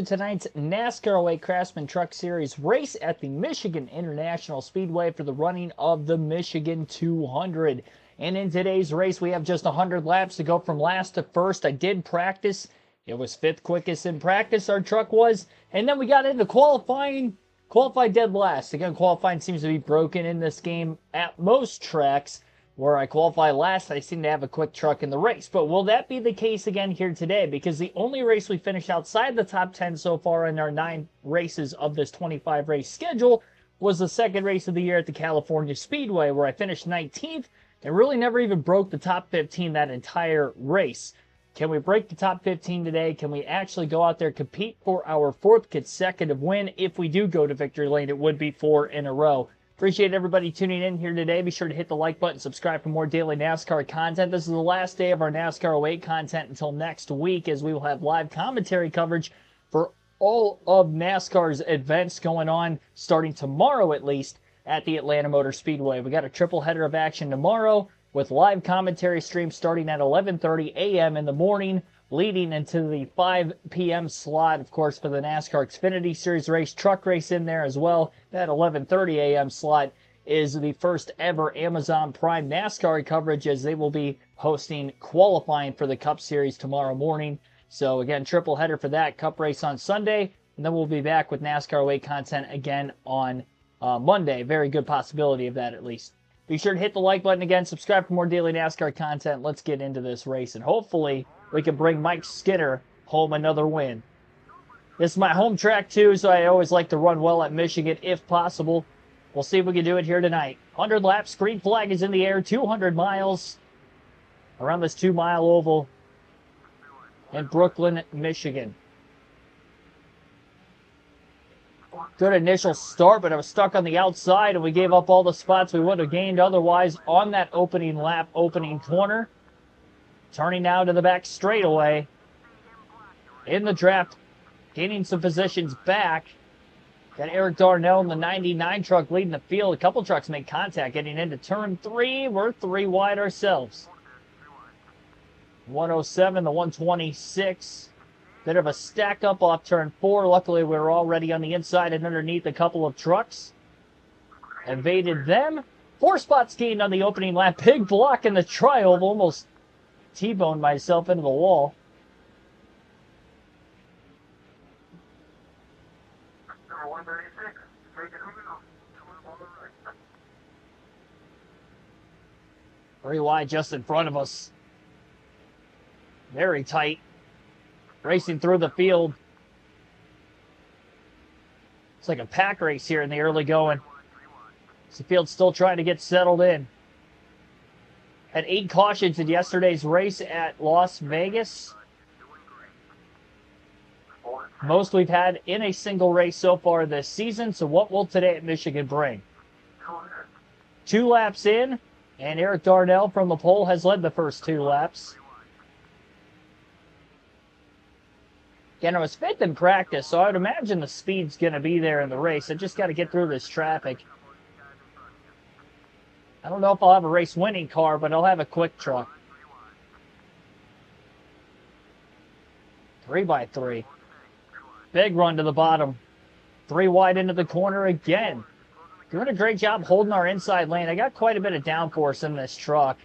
Tonight's NASCAR 08 Craftsman Truck Series race at the Michigan International Speedway for the running of the Michigan 200. And in today's race, we have just 100 laps to go from last to first. I did practice. It was fifth quickest in practice, our truck was. And then we got into qualifying. Qualified dead last. Again, qualifying seems to be broken in this game at most tracks. Where I qualify last, I seem to have a quick truck in the race. But will that be the case again here today? Because the only race we finished outside the top 10 so far in our 9 races of this 25 race schedule was the second race of the year at the California Speedway, where I finished 19th and really never even broke the top 15 that entire race. Can we break the top 15 today? Can we actually go out there, compete for our 4th consecutive win? If we do go to victory lane, it would be 4 in a row. Appreciate everybody tuning in here today. Be sure to hit the like button, subscribe for more daily NASCAR content. This is the last day of our NASCAR 08 content until next week, as we will have live commentary coverage for all of NASCAR's events going on, starting tomorrow at least, at the Atlanta Motor Speedway. We got a triple header of action tomorrow with live commentary stream starting at 11:30 a.m. in the morning, leading into the 5 p.m. slot, of course, for the NASCAR Xfinity Series race, truck race in there as well. That 11:30 a.m. slot is the first ever Amazon Prime NASCAR coverage, as they will be hosting qualifying for the Cup Series tomorrow morning. So again, triple header for that, Cup race on Sunday, and then we'll be back with NASCAR 08 content again on Monday. Very good possibility of that, at least. Be sure to hit the like button again, subscribe for more daily NASCAR content. Let's get into this race, and hopefully we can bring Mike Skinner home another win. This is my home track too, so I always like to run well at Michigan if possible. We'll see if we can do it here tonight. 100 laps, green flag is in the air, 200 miles around this 2-mile oval in Brooklyn, Michigan. Good initial start, but I was stuck on the outside, and we gave up all the spots we would have gained otherwise on that opening lap, opening corner. Turning now to the back straightaway. In the draft, gaining some positions back. Got Eric Darnell in the 99 truck leading the field. A couple trucks make contact getting into turn 3. We're 3 wide ourselves. 107, the 126. Bit of a stack up off turn 4. Luckily, we were already on the inside and underneath a couple of trucks. Evaded them. 4 spots gained on the opening lap. Big block in the tri-oval. Almost T-boned myself into the wall. Number 136. Take it home. 3 wide just in front of us. Very tight. Racing through the field. It's like a pack race here in the early going. The field's still trying to get settled in. Had 8 cautions in yesterday's race at Las Vegas. Most we've had in a single race so far this season. So what will today at Michigan bring? 2 laps in, and Eric Darnell from the pole has led the first 2 laps. Again, I was 5th in practice, so I would imagine the speed's going to be there in the race. I just got to get through this traffic. I don't know if I'll have a race-winning car, but I'll have a quick truck. 3x3. Big run to the bottom. 3 wide into the corner again. Doing a great job holding our inside lane. I got quite a bit of downforce in this truck.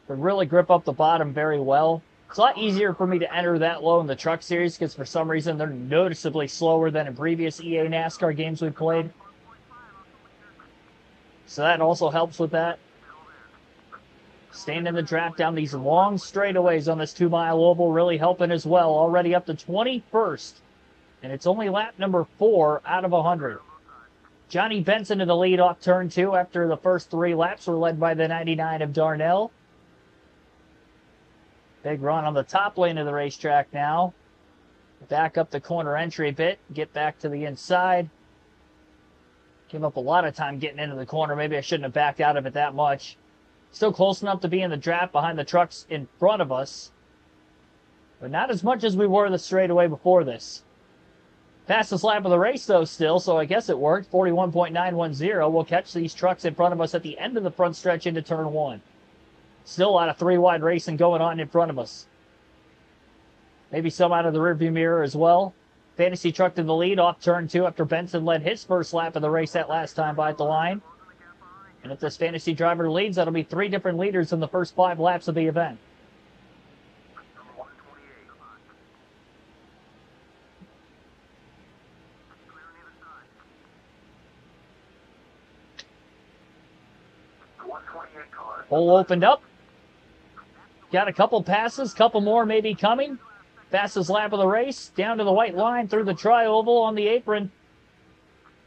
But really grip up the bottom very well. It's a lot easier for me to enter that low in the truck series because for some reason they're noticeably slower than in previous EA NASCAR games we've played. So that also helps with that. Staying in the draft down these long straightaways on this 2-mile oval really helping as well. Already up to 21st. And it's only lap number 4 out of 100. Johnny Benson in the lead off turn 2 after the first 3 laps were led by the 99 of Darnell. Big run on the top lane of the racetrack now. Back up the corner entry a bit. Get back to the inside. Gave up a lot of time getting into the corner. Maybe I shouldn't have backed out of it that much. Still close enough to be in the draft behind the trucks in front of us. But not as much as we were the straightaway before this. Fastest lap of the race, though, still, so I guess it worked. 41.910. We'll catch these trucks in front of us at the end of the front stretch into turn 1. Still a lot of 3 wide racing going on in front of us. Maybe some out of the rearview mirror as well. Fantasy truck to the lead off turn 2 after Benson led his first lap of the race that last time by the line. And if this fantasy driver leads, that'll be 3 different leaders in the first 5 laps of the event. Hole opened up. Got a couple passes, couple more maybe coming. Fastest lap of the race, down to the white line through the tri-oval on the apron.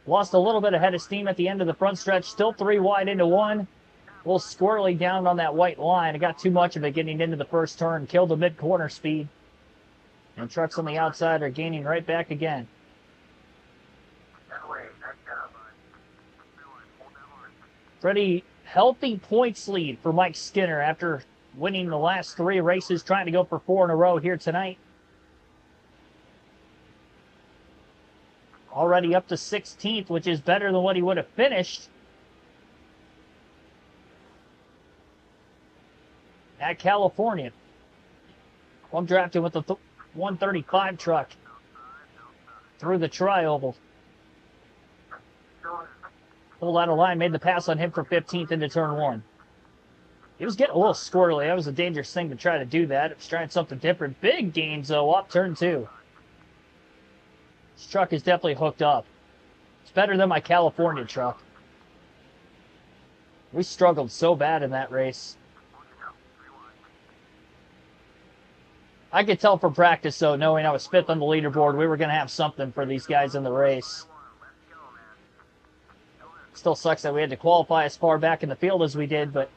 Lost a little bit of head of steam at the end of the front stretch, still 3 wide into 1. A little squirrely down on that white line. It got too much of it getting into the first turn, killed the mid-corner speed. And trucks on the outside are gaining right back again. Pretty healthy points lead for Mike Skinner after winning the last 3 races, trying to go for 4 in a row here tonight. Already up to 16th, which is better than what he would have finished at California. I'm drafting with the 135 truck through the tri-oval. Pulled out of line, made the pass on him for 15th into turn 1. He was getting a little squirrely. That was a dangerous thing to try to do that. It was trying something different. Big gains, though, off turn 2. This truck is definitely hooked up. It's better than my California truck. We struggled so bad in that race. I could tell from practice, though, knowing I was 5th on the leaderboard, we were going to have something for these guys in the race. Still sucks that we had to qualify as far back in the field as we did, but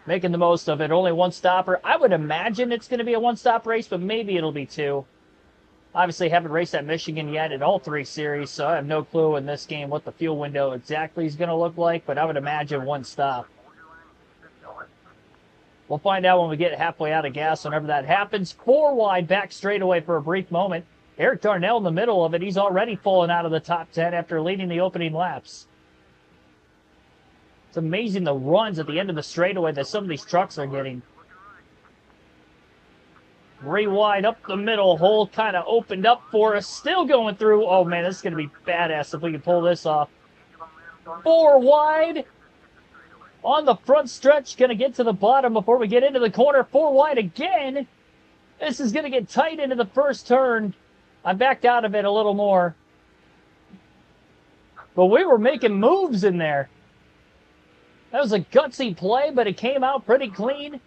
making the most of it. Only 1 stopper. I would imagine it's going to be a 1-stop race, but maybe it'll be 2. Obviously, haven't raced at Michigan yet in all 3 series, so I have no clue in this game what the fuel window exactly is going to look like, but I would imagine 1 stop. We'll find out when we get halfway out of gas whenever that happens. 4 wide back straightaway for a brief moment. Eric Darnell in the middle of it. He's already fallen out of the top 10 after leading the opening laps. It's amazing the runs at the end of the straightaway that some of these trucks are getting. 3 wide up the middle. Hole kind of opened up for us. Still going through. Oh, man, this is going to be badass if we can pull this off. 4 wide on the front stretch. Going to get to the bottom before we get into the corner. 4 wide again. This is going to get tight into the first turn. I backed out of it a little more. But we were making moves in there. That was a gutsy play, but it came out pretty clean.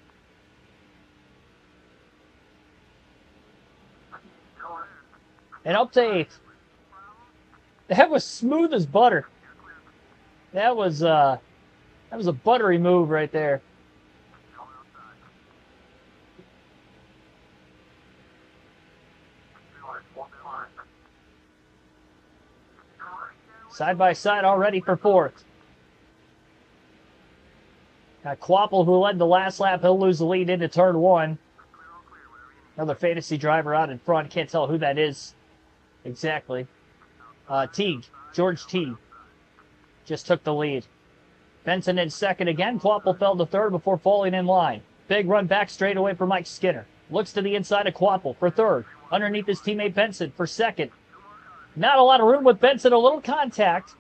And up to 8th. That was smooth as butter. That was a buttery move right there. Side by side already for 4th. Got Quapple, who led the last lap. He'll lose the lead into turn 1. Another fantasy driver out in front. Can't tell who that is exactly. Teague. George Teague just took the lead. Benson in second again. Quapple fell to 3rd before falling in line. Big run back straightaway for Mike Skinner. Looks to the inside of Quapple for 3rd. Underneath his teammate Benson for 2nd. Not a lot of room with Benson. A little contact.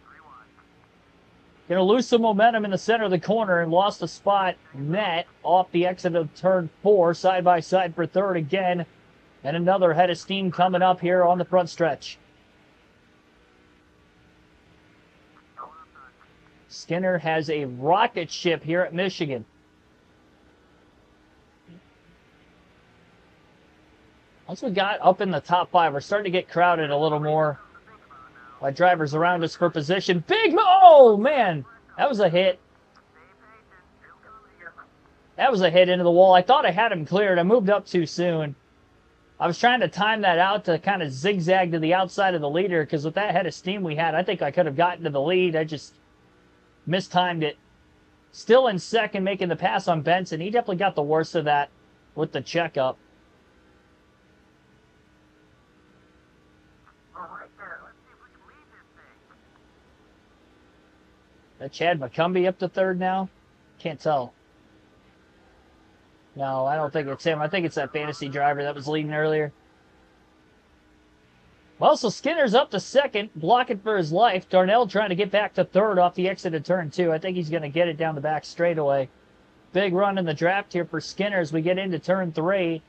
Going to lose some momentum in the center of the corner and lost a spot net off the exit of turn 4. Side by side for 3rd again. And another head of steam coming up here on the front stretch. Skinner has a rocket ship here at Michigan. Once we got up in the top 5, we're starting to get crowded a little more by drivers around us for position. Oh, man. That was a hit. That was a hit into the wall. I thought I had him cleared. I moved up too soon. I was trying to time that out to kind of zigzag to the outside of the leader because with that head of steam we had, I think I could have gotten to the lead. I just mistimed it. Still in second, making the pass on Benson. He definitely got the worst of that with the checkup. Chad McCumbee up to 3rd now? Can't tell. No, I don't think it's him. I think it's that fantasy driver that was leading earlier. Well, so Skinner's up to second, blocking for his life. Darnell trying to get back to third off the exit of turn 2. I think he's going to get it down the back straightaway. Big run in the draft here for Skinner as we get into turn 3.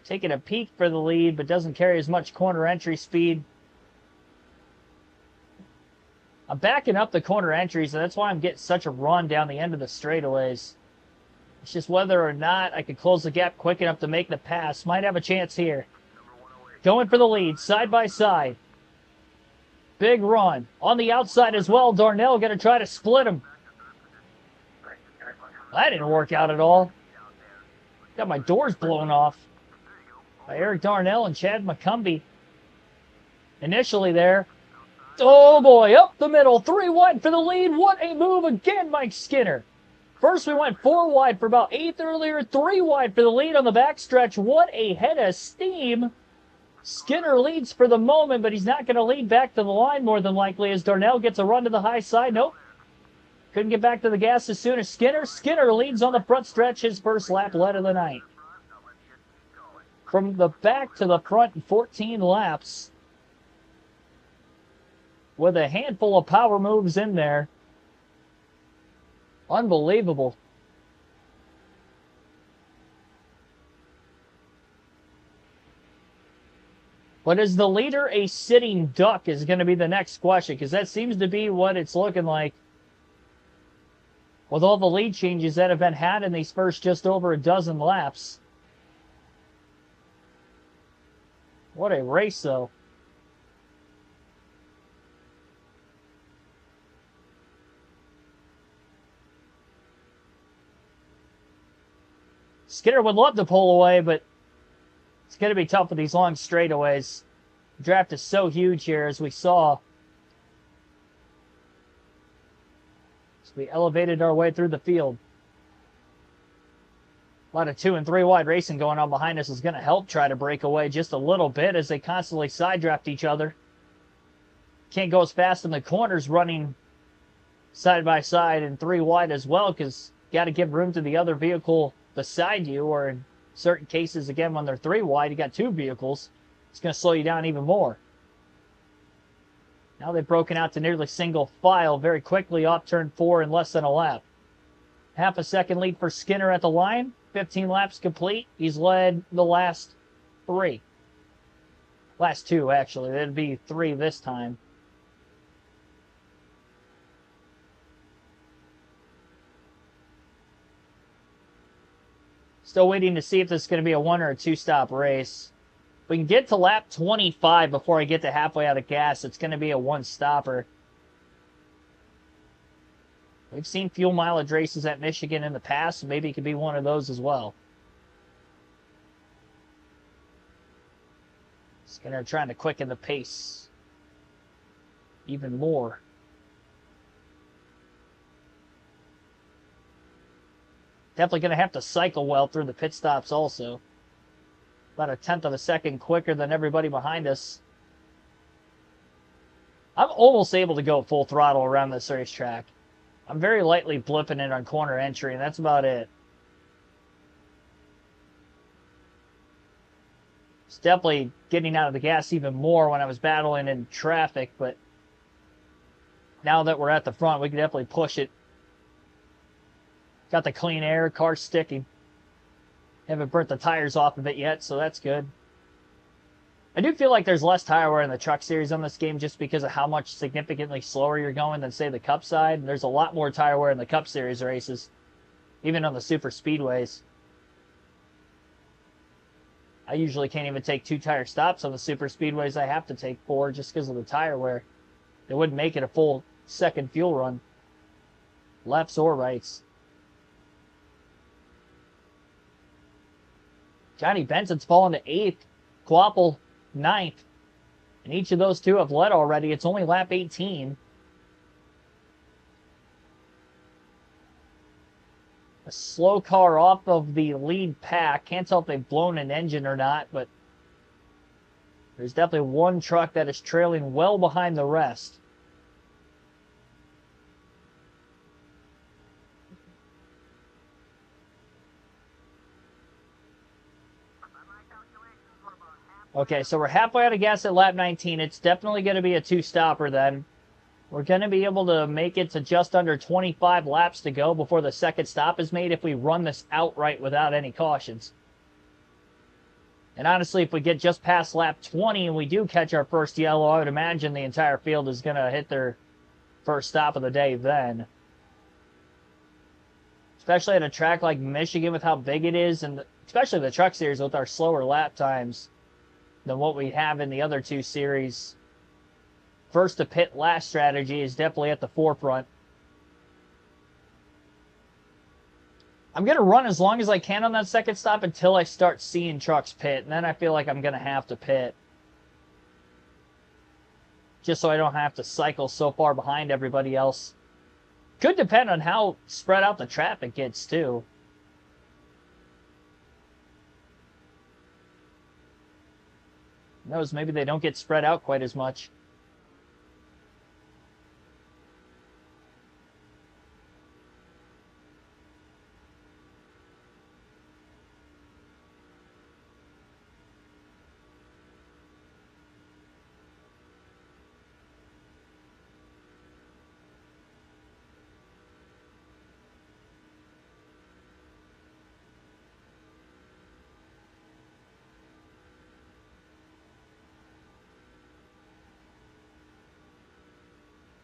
Taking a peek for the lead, but doesn't carry as much corner entry speed. I'm backing up the corner entries, and that's why I'm getting such a run down the end of the straightaways. It's just whether or not I can close the gap quick enough to make the pass. Might have a chance here. Going for the lead, side by side. Big run. On the outside as well, Darnell going to try to split him. That didn't work out at all. Got my doors blown off by Eric Darnell and Chad McCumbee. Initially there. Oh boy, up the middle, 3 wide for the lead. What a move again, Mike Skinner. First we went 4 wide for about 8th earlier, 3 wide for the lead on the backstretch. What a head of steam. Skinner leads for the moment, but he's not going to lead back to the line more than likely as Darnell gets a run to the high side. Nope. Couldn't get back to the gas as soon as Skinner. Skinner leads on the front stretch, his first lap led of the night. From the back to the front in 14 laps. With a handful of power moves in there. Unbelievable. But is the leader a sitting duck is going to be the next question, because that seems to be what it's looking like. With all the lead changes that have been had in these first just over a dozen laps. What a race, though. Skinner would love to pull away, but it's going to be tough with these long straightaways. The draft is so huge here, as we saw. So we elevated our way through the field. A lot of 2 and 3 wide racing going on behind us is going to help try to break away just a little bit as they constantly side draft each other. Can't go as fast in the corners running side by side and 3 wide as well, because you got to give room to the other vehicle beside you, or in certain cases, again, when they're 3 wide, you got 2 vehicles. It's going to slow you down even more. Now they've broken out to nearly single file very quickly off turn 4 in less than a lap. Half a second lead for Skinner at the line. 15 laps complete. He's led the last 3. Last 2, actually. It'd be 3 this time. Still waiting to see if this is going to be a 1 or a 2 stop race. If we can get to lap 25 before I get to halfway out of gas, it's going to be a 1 stopper. We've seen fuel mileage races at Michigan in the past, so maybe it could be one of those as well. Skinner trying to quicken the pace even more. Definitely going to have to cycle well through the pit stops also. About a 1/10 of a second quicker than everybody behind us. I'm almost able to go full throttle around this racetrack. I'm very lightly blipping it on corner entry, and that's about it. It's definitely getting out of the gas even more when I was battling in traffic, but now that we're at the front, we can definitely push it. Got the clean air, car sticking. Haven't burnt the tires off of it yet, so that's good. I do feel like there's less tire wear in the truck series on this game just because of how much significantly slower you're going than, say, the Cup side. And there's a lot more tire wear in the Cup series races, even on the super speedways. I usually can't even take 2 tire stops on the super speedways. I have to take 4 just because of the tire wear. It wouldn't make it a full second fuel run, lefts or rights. Johnny Benson's fallen to 8th. Quapple 9th. And each of those 2 have led already. It's only lap 18. A slow car off of the lead pack. Can't tell if they've blown an engine or not, but there's definitely one truck that is trailing well behind the rest. Okay, so we're halfway out of gas at lap 19. It's definitely going to be a two-stopper then. We're going to be able to make it to just under 25 laps to go before the second stop is made if we run this outright without any cautions. And honestly, if we get just past lap 20 and we do catch our first yellow, I would imagine the entire field is going to hit their first stop of the day then. Especially at a track like Michigan with how big it is, and especially the truck series with our slower lap times than what we have in the other two series. First to pit, last strategy is definitely at the forefront. I'm going to run as long as I can on that second stop until I start seeing trucks pit, and then I feel like I'm going to have to pit. Just so I don't have to cycle so far behind everybody else. Could depend on how spread out the traffic gets, too. Who knows, maybe they don't get spread out quite as much.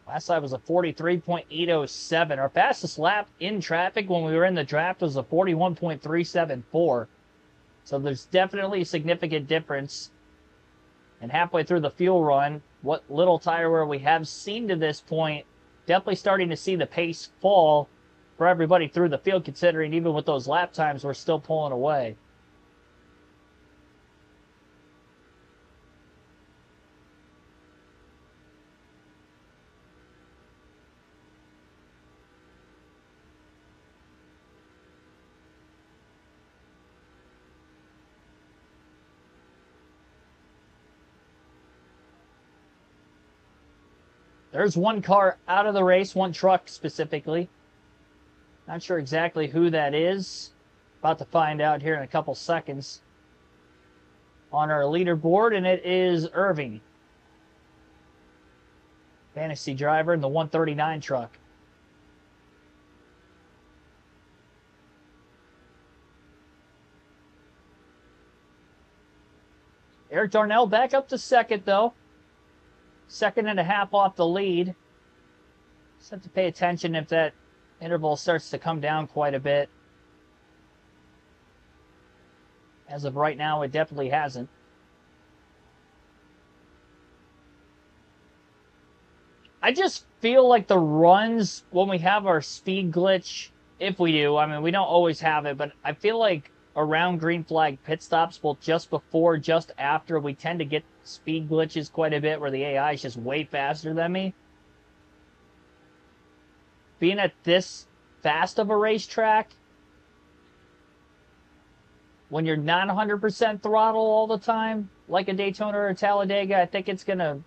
Last lap was a 43.807. Our fastest lap in traffic when we were in the draft was a 41.374. So there's definitely a significant difference. And halfway through the fuel run, what little tire wear we have seen to this point, definitely starting to see the pace fall for everybody through the field, considering even with those lap times, we're still pulling away. There's one car out of the race, one truck specifically. Not sure exactly who that is. About to find out here in a couple seconds on our leaderboard, and it is Irving. Fantasy driver in the 139 truck. Eric Darnell back up to second, though. Second and a half off the lead. Just have to pay attention if that interval starts to come down quite a bit. As of right now, it definitely hasn't. I just feel like the runs, when we have our speed glitch, if we do, I mean, we don't always have it, but I feel like around green flag pit stops, both just before, just after, we tend to get speed glitches quite a bit where the AI is just way faster than me. Being at this fast of a racetrack, when you're not 100% throttle all the time, like a Daytona or a Talladega, I think it's gonna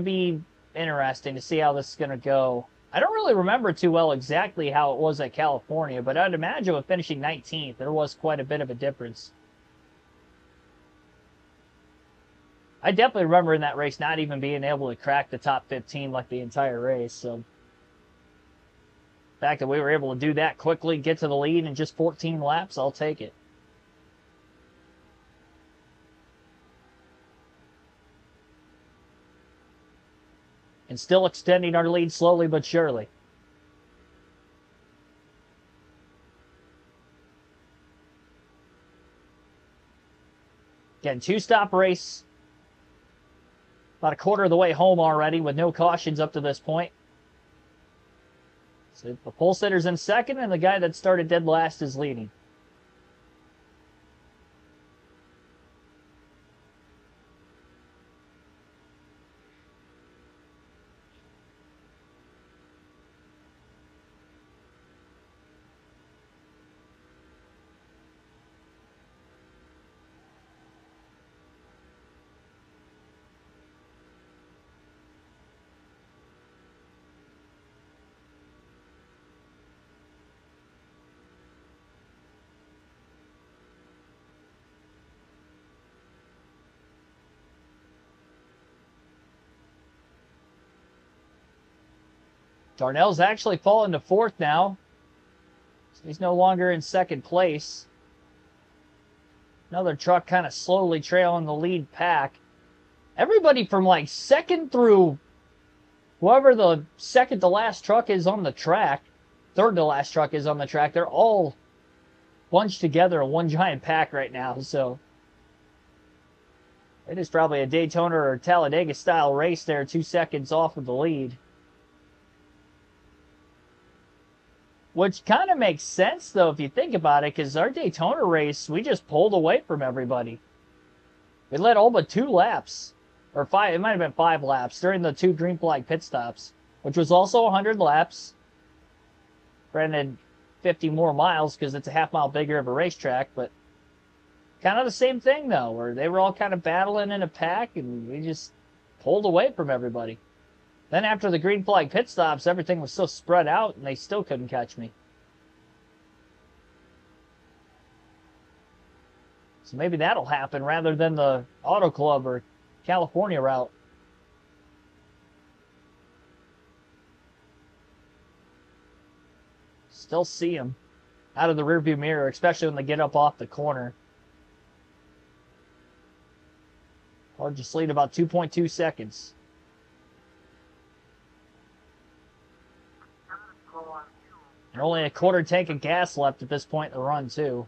be interesting to see how this is gonna go. I don't really remember too well exactly how it was at California, but I'd imagine with finishing 19th, there was quite a bit of a difference. I definitely remember in that race not even being able to crack the top 15 like the entire race. So the fact that we were able to do that quickly, get to the lead in just 14 laps, I'll take it. And still extending our lead slowly but surely. Again, two-stop race. About a quarter of the way home already with no cautions up to this point. So the pole sitter's in second, and the guy that started dead last is leading. Darnell's actually fallen to fourth now. So he's no longer in second place. Another truck kind of slowly trailing the lead pack. Everybody from like second through whoever the second to last truck is on the track, third to last truck is on the track, they're all bunched together in one giant pack right now. So it is probably a Daytona or Talladega style race there, 2 seconds off of the lead. Which kind of makes sense, though, if you think about it, because our Daytona race, we just pulled away from everybody. We led all but 2 laps, or 5, it might have been 5 laps during the 2 green flag pit stops, which was also 100 laps. Granted, 50 more miles because it's a half-mile bigger of a racetrack, but kind of the same thing, though, where they were all kind of battling in a pack, and we just pulled away from everybody. Then after the green flag pit stops, everything was so spread out, and they still couldn't catch me. So maybe that'll happen rather than the Auto Club or California route. Still see them out of the rearview mirror, especially when they get up off the corner. Or just lead about 2.2 seconds. And only a quarter tank of gas left at this point in the run, too.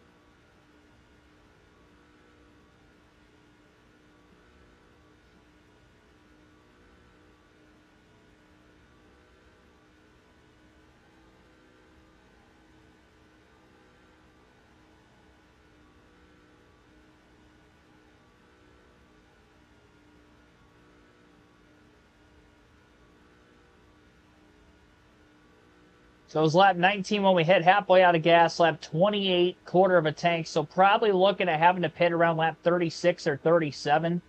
So it was lap 19 when we hit halfway out of gas, lap 28, quarter of a tank. So probably looking at having to pit around lap 36 or 37.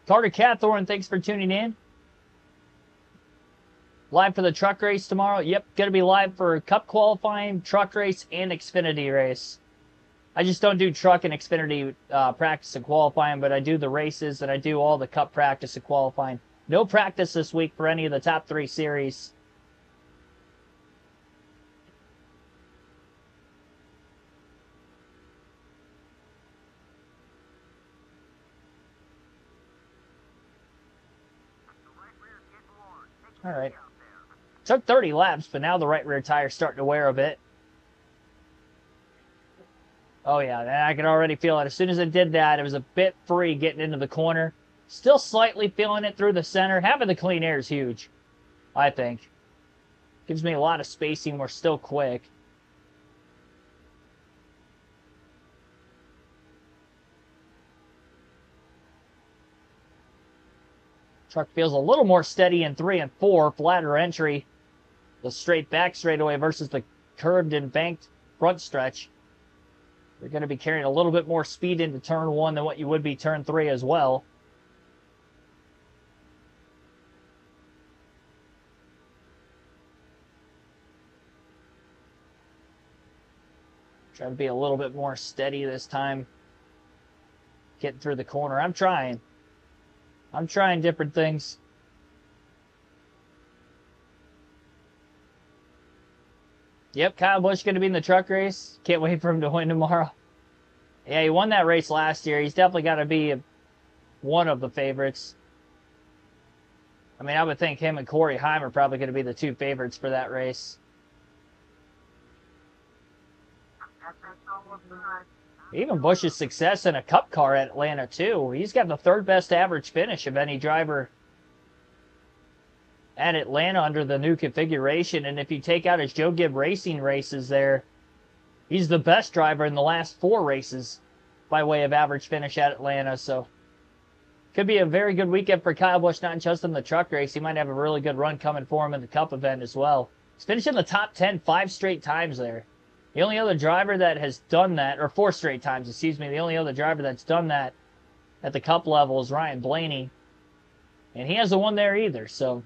Carter Cathorn, thanks for tuning in. Live for the truck race tomorrow. Yep, going to be live for Cup qualifying, truck race, and Xfinity race. I just don't do truck and Xfinity practice and qualifying, but I do the races and I do all the Cup practice and qualifying. No practice this week for any of the top 3 series. All right. Took 30 laps, but now the right rear tire's starting to wear a bit. Oh, yeah, I can already feel it. As soon as it did that, it was a bit free getting into the corner. Still slightly feeling it through the center. Having the clean air is huge, I think. Gives me a lot of spacing. We're still quick. Truck feels a little more steady in 3 and 4. Flatter entry. The straight back straightaway versus the curved and banked front stretch. You're going to be carrying a little bit more speed into turn 1 than what you would be turn 3 as well. Try to be a little bit more steady this time. Getting through the corner. I'm trying different things. Yep, Kyle Busch going to be in the truck race. Can't wait for him to win tomorrow. Yeah, he won that race last year. He's definitely got to be one of the favorites. I mean, I would think him and Corey Heim are probably going to be the 2 favorites for that race. Even Busch's success in a Cup car at Atlanta, too. He's got the 3rd best average finish of any driver at Atlanta under the new configuration. And if you take out his Joe Gibb Racing races there, he's the best driver in the last 4 races by way of average finish at Atlanta. So could be a very good weekend for Kyle Busch, not just in the truck race. He might have a really good run coming for him in the Cup event as well. He's finished in the top 10 5 straight times there. The only other driver that has done that, or 4 straight times, excuse me, the only other driver that's done that at the Cup level is Ryan Blaney. And he hasn't won there either, so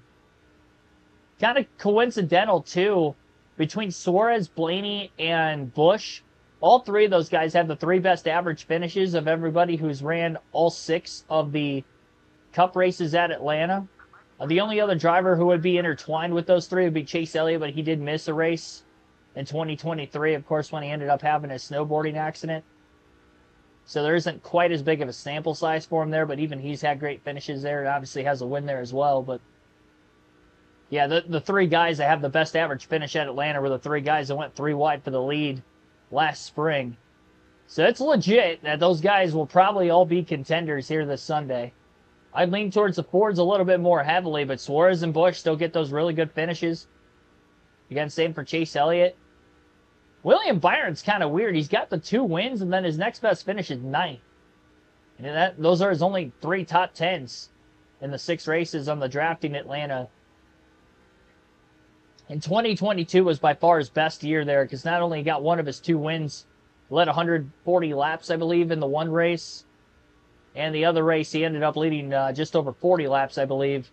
kind of coincidental, too, between Suarez, Blaney, and Busch. All three of those guys have the three best average finishes of everybody who's ran all 6 of the Cup races at Atlanta. The only other driver who would be intertwined with those three would be Chase Elliott, but he did miss a race in 2023, of course, when he ended up having a snowboarding accident. So there isn't quite as big of a sample size for him there, but even he's had great finishes there and obviously has a win there as well. But yeah, the three guys that have the best average finish at Atlanta were the three guys that went 3 wide for the lead last spring. So it's legit that those guys will probably all be contenders here this Sunday. I'd lean towards the Fords a little bit more heavily, but Suarez and Busch still get those really good finishes. Again, same for Chase Elliott. William Byron's kind of weird. He's got the 2 wins, and then his next best finish is 9th. And those are his only 3 top 10s in the 6 races on the drafting Atlanta. And 2022 was by far his best year there, because not only he got one of his 2 wins, led 140 laps, I believe, in the one race. And the other race, he ended up leading just over 40 laps, I believe.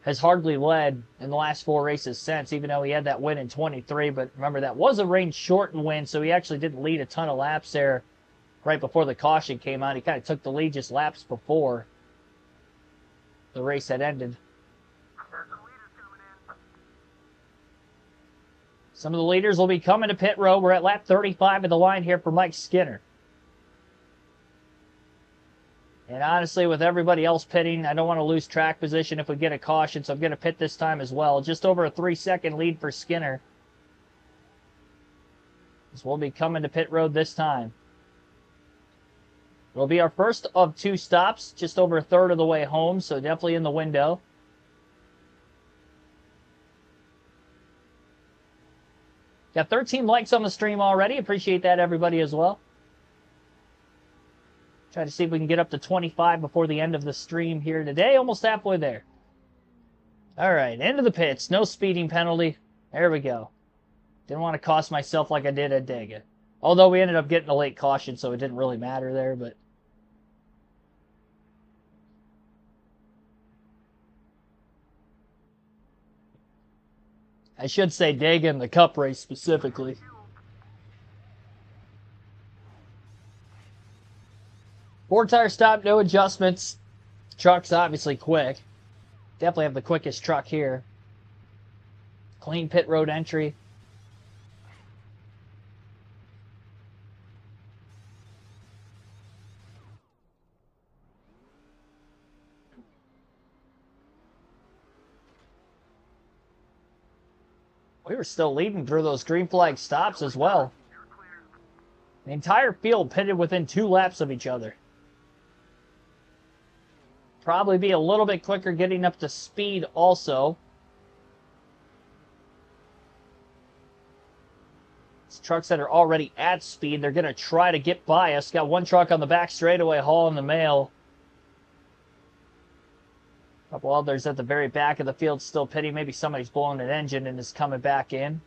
Has hardly led in the last 4 races since, even though he had that win in 23. But remember, that was a rain-shortened win, so he actually didn't lead a ton of laps there right before the caution came out. He kind of took the lead just laps before the race had ended. Some of the leaders will be coming to pit road. We're at lap 35 of the line here for Mike Skinner. And honestly, with everybody else pitting, I don't want to lose track position if we get a caution, so I'm going to pit this time as well. Just over a 3-second lead for Skinner. So we'll be coming to pit road this time. It'll be our first of 2 stops, just over a third of the way home, so definitely in the window. Got 13 likes on the stream already. Appreciate that, everybody, as well. Try to see if we can get up to 25 before the end of the stream here today. Almost halfway there. All right, into the pits. No speeding penalty. There we go. Didn't want to cost myself like I did at Dega. Although we ended up getting a late caution, so it didn't really matter there, but... I should say Dega in the Cup race specifically. Four-tire stop, no adjustments. Truck's obviously quick. Definitely have the quickest truck here. Clean pit road entry. We were still leading through those green flag stops as well. The entire field pitted within 2 laps of each other. Probably be a little bit quicker getting up to speed also. It's trucks that are already at speed. They're going to try to get by us. Got one truck on the back straightaway hauling the mail. A couple others at the very back of the field still pitting. Maybe somebody's blowing an engine and is coming back in.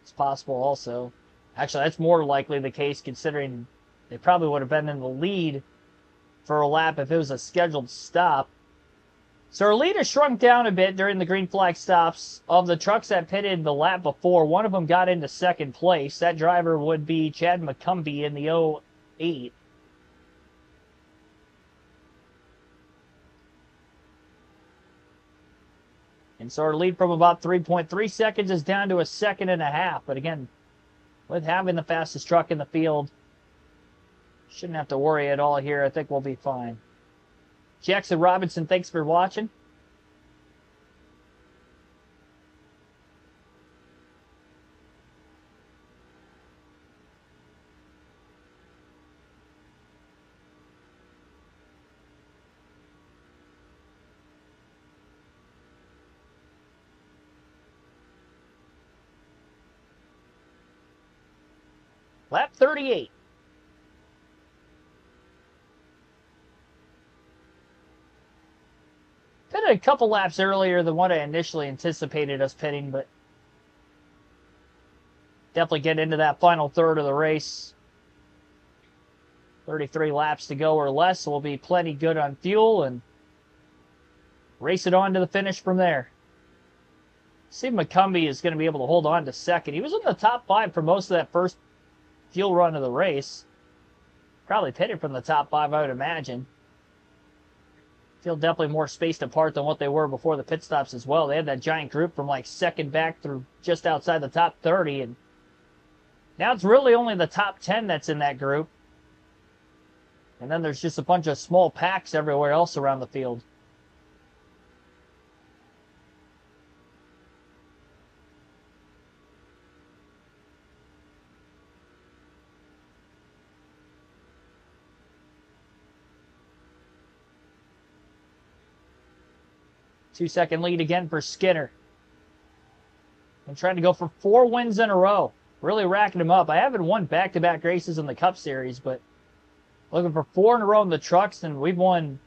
It's possible also. Actually, that's more likely the case considering they probably would have been in the lead for a lap if it was a scheduled stop. So our lead has shrunk down a bit during the green flag stops. Of the trucks that pitted the lap before, one of them got into second place. That driver would be Chad McCumbee in the 08. And so our lead from about 3.3 seconds is down to 1.5 seconds. But again, with having the fastest truck in the field, shouldn't have to worry at all here. I think we'll be fine. Jackson Robinson, thanks for watching. Lap 38. Pitted a couple laps earlier than what I initially anticipated us pitting, but definitely get into that final third of the race. 33 laps to go or less, so we'll be plenty good on fuel and race it on to the finish from there. See if McCumbee is going to be able to hold on to second. He was in the top 5 for most of that first fuel run of the race. Probably pitted from the top 5, I would imagine. Feel definitely more spaced apart than what they were before the pit stops as well. They had that giant group from like second back through just outside the top 30, and now it's really only the top 10 that's in that group. And then there's just a bunch of small packs everywhere else around the field. Two-second lead again for Skinner. I'm trying to go for 4 wins in a row. Really racking them up. I haven't won back-to-back races in the Cup Series, but looking for 4 in a row in the trucks, and we've won,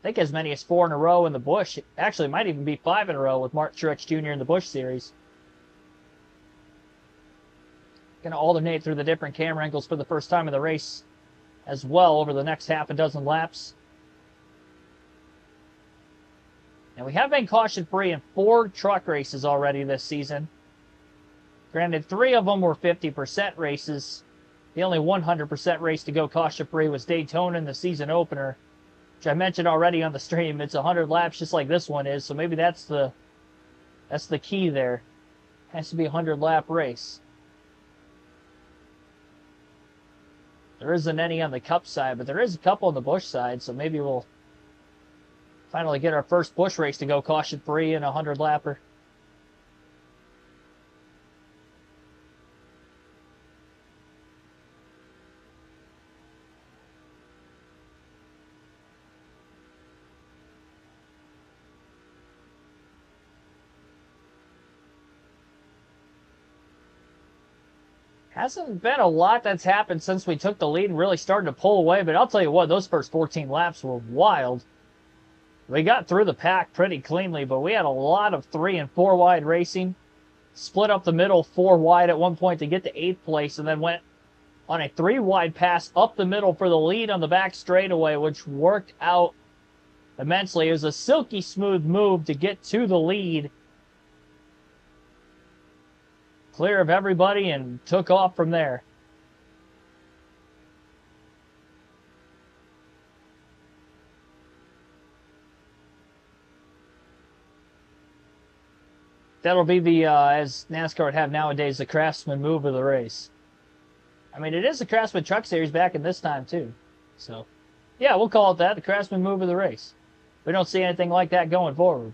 I think, as many as 4 in a row in the Busch. Actually, it might even be 5 in a row with Martin Truex Jr. in the Busch Series. Going to alternate through the different camera angles for the first time in the race as well over the next half a dozen laps. And we have been caution-free in 4 truck races already this season. Granted, 3 of them were 50% races. The only 100% race to go caution-free was Daytona in the season opener, which I mentioned already on the stream. It's 100 laps just like this one is, so maybe that's the key there. Has to be a 100-lap race. There isn't any on the Cup side, but there is a couple on the Busch side, so maybe we'll finally get our first Busch race to go caution-free in a 100-lapper. Hasn't been a lot that's happened since we took the lead and really started to pull away, but I'll tell you what, those first 14 laps were wild. We got through the pack pretty cleanly, but we had a lot of 3 and 4 wide racing. Split up the middle 4 wide at one point to get to 8th place, and then went on a 3 wide pass up the middle for the lead on the back straightaway, which worked out immensely. It was a silky smooth move to get to the lead, clear of everybody, and took off from there. That'll be the, as NASCAR would have nowadays, the Craftsman move of the race. I mean, it is the Craftsman Truck Series back in this time, too. So, yeah, we'll call it that, the Craftsman move of the race. We don't see anything like that going forward.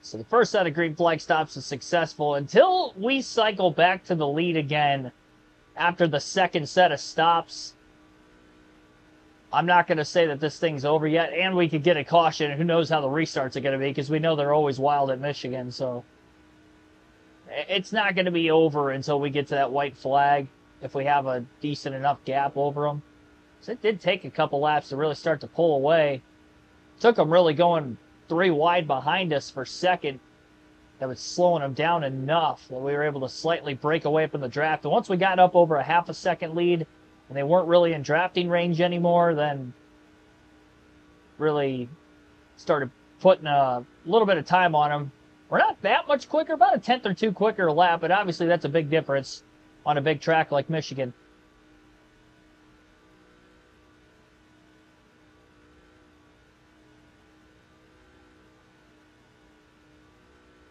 So the first set of green flag stops is successful until we cycle back to the lead again after the second set of stops. I'm not going to say that this thing's over yet, and we could get a caution. Who knows how the restarts are going to be, because we know they're always wild at Michigan. So it's not going to be over until we get to that white flag, if we have a decent enough gap over them. So it did take a couple laps to really start to pull away. Took them really going 3 wide behind us for second. That was slowing them down enough that we were able to slightly break away from the draft. And once we got up over a half a second lead, and they weren't really in drafting range anymore, then really started putting a little bit of time on them. We're not that much quicker, about a 10th or 2 quicker a lap, but obviously that's a big difference on a big track like Michigan.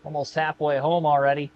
Almost halfway home already.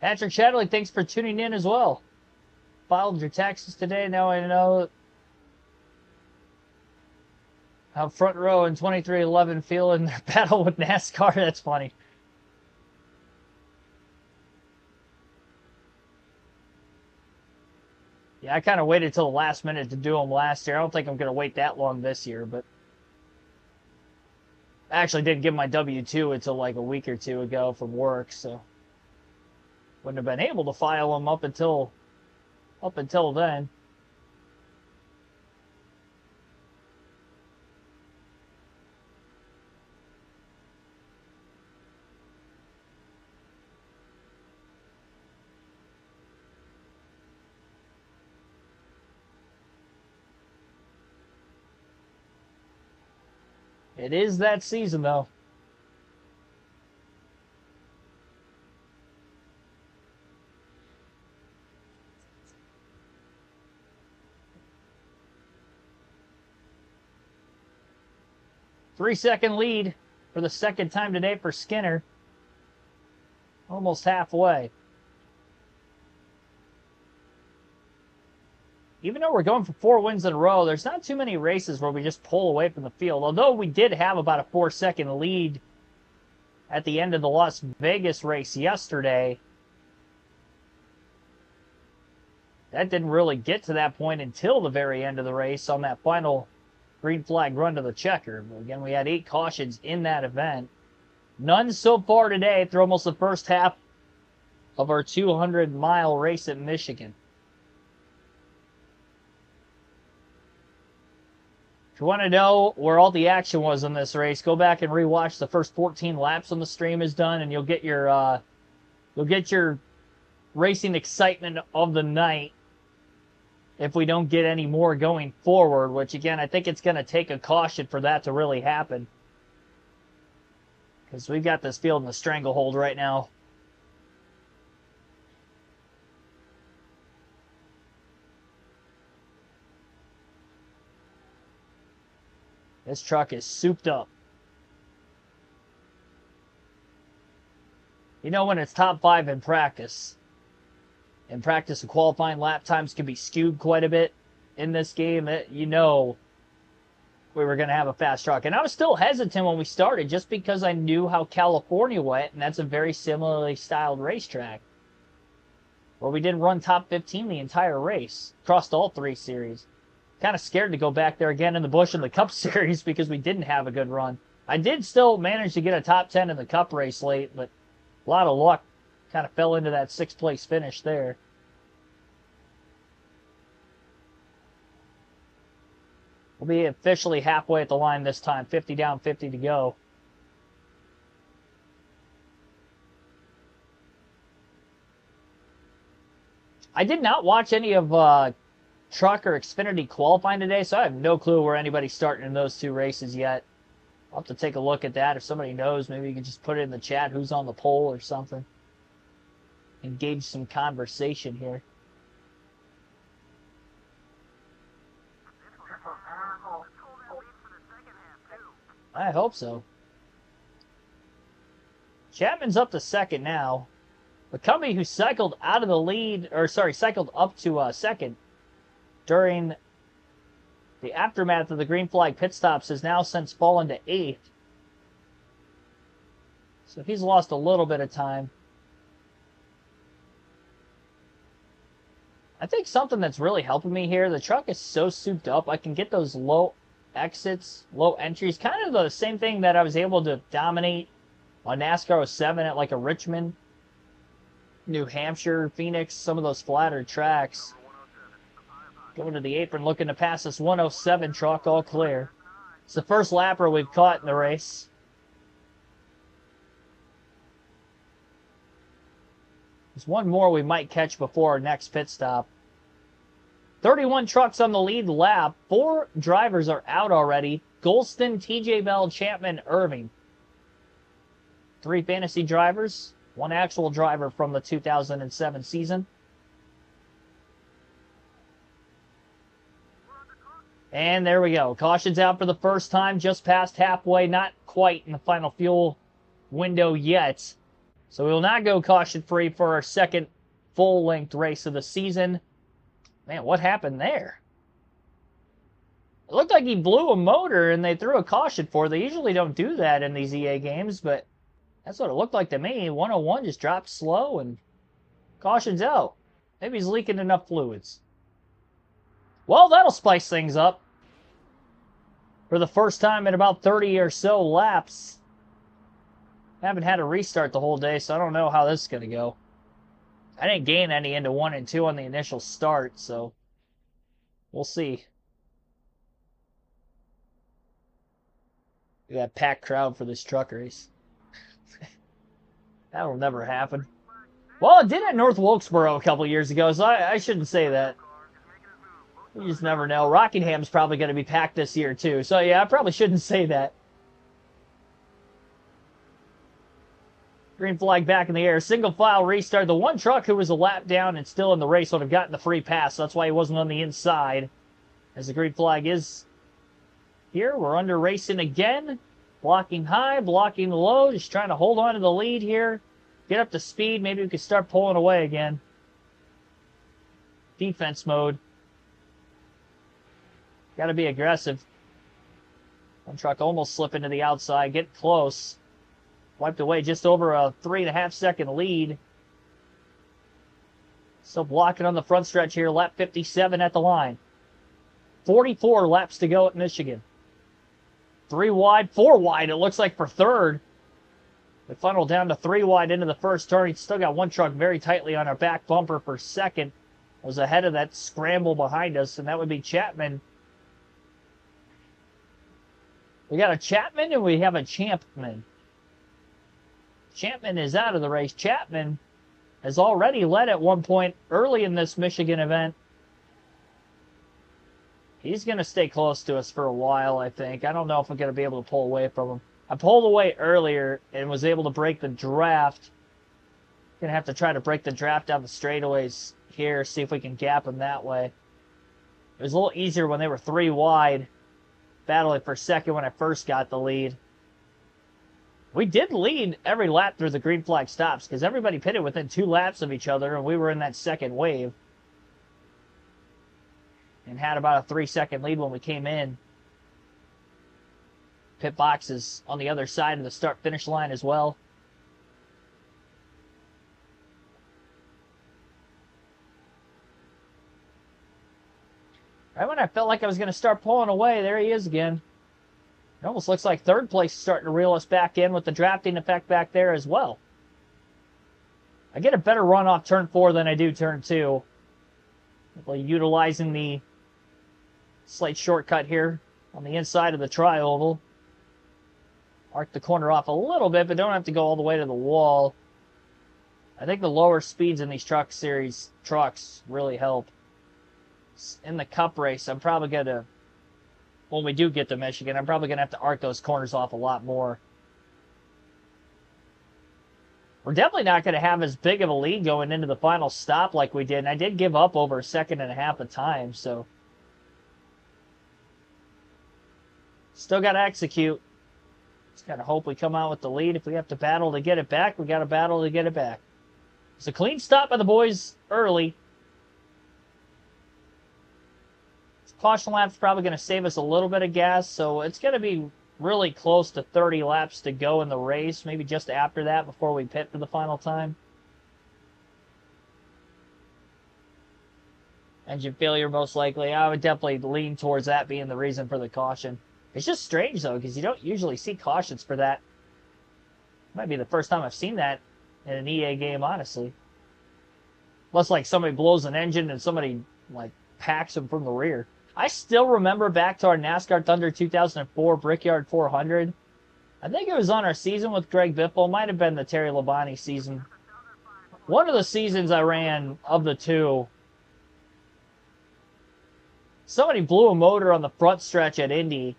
Patrick Shadley, thanks for tuning in as well. Filed your taxes today. Now I know how front row and 2311 feel in their battle with NASCAR. That's funny. Yeah, I kind of waited till the last minute to do them last year. I don't think I'm going to wait that long this year, but I actually didn't give my W-2 until like a week or two ago from work, so wouldn't have been able to file them up until then. It is that season, though. Three-second lead for the second time today for Skinner. Almost halfway. Even though we're going for 4 wins in a row, there's not too many races where we just pull away from the field. Although we did have about a 4-second lead at the end of the Las Vegas race yesterday. That didn't really get to that point until the very end of the race on that final green flag run to the checker. But again, we had 8 cautions in that event. None so far today through almost the first half of our 200-mile race at Michigan. If you want to know where all the action was in this race, go back and rewatch the first 14 laps when the stream is done, and you'll get your racing excitement of the night. If we don't get any more going forward, which again I think it's going to take a caution for that to really happen, because we've got this field in a stranglehold right now. This truck is souped up. You know when it's top 5 in practice. In practice, the qualifying lap times can be skewed quite a bit in this game. You know we were going to have a fast truck. And I was still hesitant when we started just because I knew how California went, and that's a very similarly styled racetrack. Where we didn't run top 15 the entire race, across all 3 series. Kind of scared to go back there again in the Busch in the Cup Series because we didn't have a good run. I did still manage to get a top 10 in the Cup race late, but a lot of luck kind of fell into that 6th place finish there. We'll be officially halfway at the line this time. 50 down, 50 to go. I did not watch any of Truck or Xfinity qualifying today, so I have no clue where anybody's starting in those 2 races yet. I'll have to take a look at that. If somebody knows, maybe you can just put it in the chat who's on the pole or something. Engage some conversation here. I hope so. Chapman's up to 2nd now. McCumbee, who cycled out of the lead, or sorry, cycled up to 2nd during the aftermath of the green flag pit stops, has now since fallen to 8th. So he's lost a little bit of time. I think something that's really helping me here, the truck is so souped up, I can get those low exits, low entries, kind of the same thing that I was able to dominate on NASCAR 07 at like a Richmond, New Hampshire, Phoenix, some of those flatter tracks. Going to the apron, looking to pass this 107 truck, all clear. It's the first lapper we've caught in the race. There's one more we might catch before our next pit stop. 31 trucks on the lead lap. 4 drivers are out already. Golston, TJ Bell, Chapman, Irving. 3 fantasy drivers. 1 actual driver from the 2007 season. And there we go. Caution's out for the first time, just past halfway. Not quite in the final fuel window yet. So we will not go caution-free for our second full-length race of the season. Man, what happened there? It looked like he blew a motor and they threw a caution for it. They usually don't do that in these EA games, but that's what it looked like to me. 101 just dropped slow and caution's out. Maybe he's leaking enough fluids. Well, that'll spice things up. For the first time in about 30 or so laps. Haven't had a restart the whole day, so I don't know how this is going to go. I didn't gain any into 1 and 2 on the initial start, so we'll see. We got a packed crowd for this truck race. That'll never happen. Well, it did at North Wilkesboro a couple years ago, so I shouldn't say that. You just never know. Rockingham's probably going to be packed this year, too. So, yeah, I probably shouldn't say that. Green flag back in the air. Single file restart. The one truck who was a lap down and still in the race would have gotten the free pass. So that's why he wasn't on the inside. As the green flag is here. We're under racing again. Blocking high, blocking low. Just trying to hold on to the lead here. Get up to speed. Maybe we could start pulling away again. Defense mode. Got to be aggressive. One truck almost slipping to the outside. Get close. Wiped away just over a 3.5 second lead. Still blocking on the front stretch here. Lap 57 at the line. 44 laps to go at Michigan. 3 wide, 4 wide. It looks like for third. We funneled down to 3 wide into the first turn. He's still got one truck very tightly on our back bumper for second. Was ahead of that scramble behind us, and that would be Chapman. We got a Chapman and we have a Champman. Chapman is out of the race. Chapman has already led at one point early in this Michigan event. He's going to stay close to us for a while, I think. I don't know if I'm going to be able to pull away from him. I pulled away earlier and was able to break the draft. Going to have to try to break the draft down the straightaways here, see if we can gap him that way. It was a little easier when they were 3 wide, battling for second when I first got the lead. We did lead every lap through the green flag stops because everybody pitted within 2 laps of each other, and we were in that second wave. And had about a 3-second lead when we came in. Pit box is on the other side of the start-finish line as well. Right when I felt like I was going to start pulling away, there he is again. It almost looks like third place is starting to reel us back in with the drafting effect back there as well. I get a better run off turn 4 than I do turn 2. Utilizing the slight shortcut here on the inside of the tri-oval. Arc the corner off a little bit, but don't have to go all the way to the wall. I think the lower speeds in these truck series trucks really help. In the cup race, I'm probably going to, when we do get to Michigan, I'm probably going to have to arc those corners off a lot more. We're definitely not going to have as big of a lead going into the final stop like we did. And I did give up over a 1.5 seconds of time, so. Still got to execute. Just got to hope we come out with the lead. If we have to battle to get it back, we got to battle to get it back. It's a clean stop by the boys early. Caution lap's probably going to save us a little bit of gas, so it's going to be really close to 30 laps to go in the race, maybe just after that before we pit for the final time. Engine failure most likely. I would definitely lean towards that being the reason for the caution. It's just strange though, because you don't usually see cautions for that. Might be the first time I've seen that in an EA game, honestly. Unless like somebody blows an engine and somebody like packs them from the rear. I still remember back to our NASCAR Thunder 2004 Brickyard 400. I think it was on our season with Greg Biffle. Might have been the Terry Labonte season. One of the seasons I ran of the two, somebody blew a motor on the front stretch at Indy,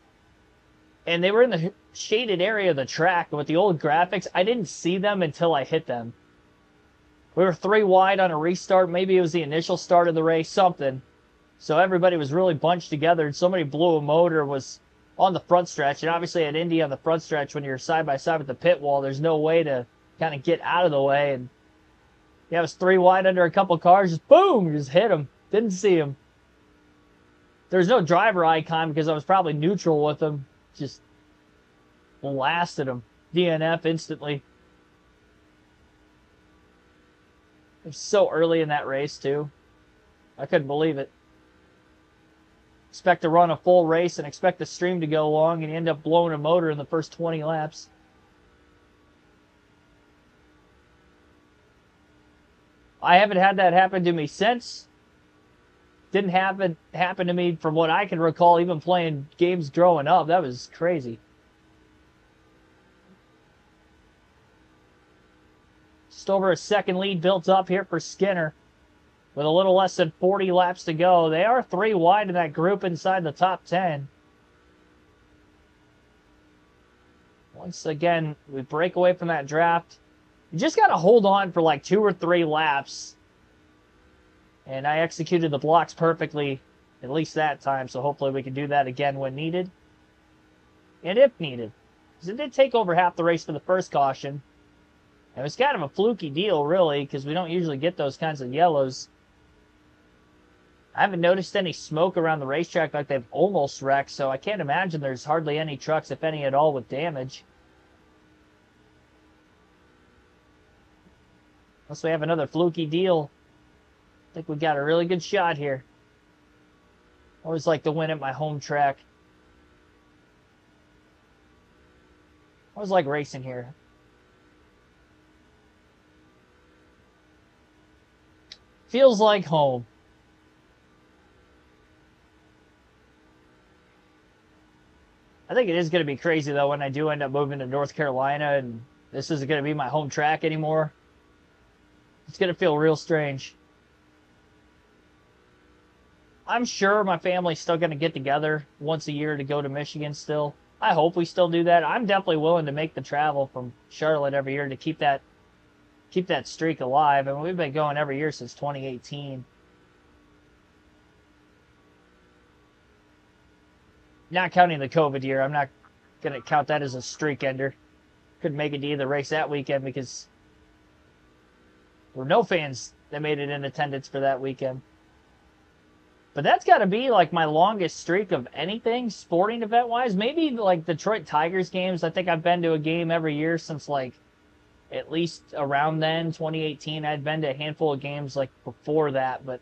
and they were in the shaded area of the track. And with the old graphics, I didn't see them until I hit them. We were 3 wide on a restart. Maybe it was the initial start of the race, something. So everybody was really bunched together, and somebody blew a motor, was on the front stretch. And obviously at Indy on the front stretch, when you're side by side with the pit wall, there's no way to kind of get out of the way. And yeah, it was 3 wide under a couple cars. Just boom, just hit him. Didn't see him. There's no driver icon because I was probably neutral with him. Just blasted him. DNF instantly. It was so early in that race, too. I couldn't believe it. Expect to run a full race and expect the stream to go long, and you end up blowing a motor in the first 20 laps. I haven't had that happen to me since. Didn't happen to me from what I can recall, even playing games growing up. That was crazy. Just over a second lead built up here for Skinner. With a little less than 40 laps to go. They are 3 wide in that group inside the top 10. Once again, we break away from that draft. You just got to hold on for like 2 or 3 laps. And I executed the blocks perfectly, at least that time. So hopefully we can do that again when needed. And if needed. Because it did take over half the race for the first caution. And it was kind of a fluky deal, really, because we don't usually get those kinds of yellows. I haven't noticed any smoke around the racetrack like they've almost wrecked, so I can't imagine there's hardly any trucks, if any at all, with damage. Unless we have another fluky deal. I think we got a really good shot here. I always like to win at my home track. I always like racing here. Feels like home. I think it is going to be crazy, though, when I do end up moving to North Carolina and this isn't going to be my home track anymore. It's going to feel real strange. I'm sure my family's still going to get together once a year to go to Michigan still. I hope we still do that. I'm definitely willing to make the travel from Charlotte every year to keep that streak alive. I mean, we've been going every year since 2018. Not counting the COVID year. I'm not going to count that as a streak ender. Couldn't make it to either race that weekend because there were no fans that made it in attendance for that weekend. But that's got to be like my longest streak of anything sporting event-wise. Maybe like Detroit Tigers games. I think I've been to a game every year since like at least around then, 2018. I'd been to a handful of games like before that, but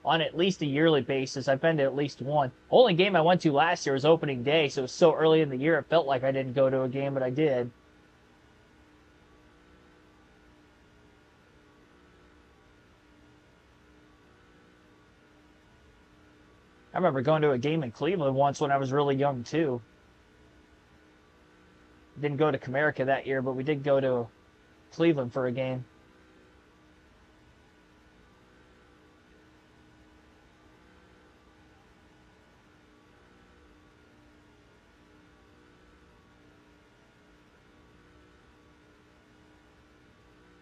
on at least a yearly basis, I've been to at least one. Only game I went to last year was opening day, so it was so early in the year it felt like I didn't go to a game, but I did. I remember going to a game in Cleveland once when I was really young, too. Didn't go to Comerica that year, but we did go to Cleveland for a game.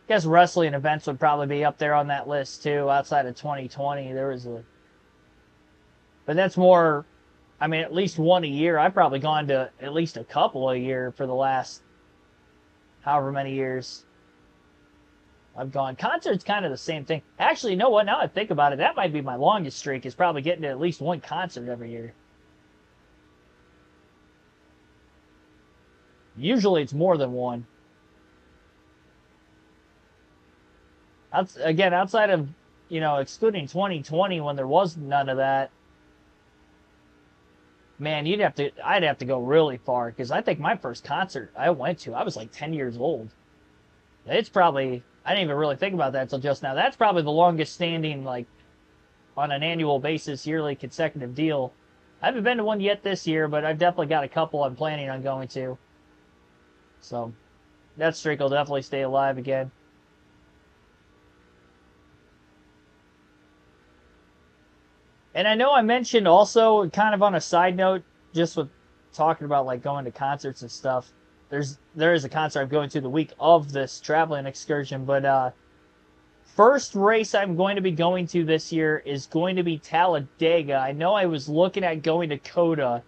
I guess wrestling events would probably be up there on that list, too, outside of 2020. There was a... But that's more... I mean, at least one a year. I've probably gone to at least a couple a year for the last however many years I've gone. Concerts kind of the same thing. Actually, you know what? Now I think about it, that might be my longest streak, is probably getting to at least one concert every year. Usually it's more than one. Again, outside of, you know, excluding 2020 when there was none of that, man, I'd have to go really far, because I think my first concert I went to, I was like 10 years old. It's probably, I didn't even really think about that until just now. That's probably the longest standing, like, on an annual basis, yearly consecutive deal. I haven't been to one yet this year, but I've definitely got a couple I'm planning on going to. So, that streak will definitely stay alive again. And I know I mentioned also, kind of on a side note, just with talking about like going to concerts and stuff, there is a concert I'm going to the week of this traveling excursion, but first race I'm going to be going to this year is going to be Talladega. I know I was looking at going to Coda.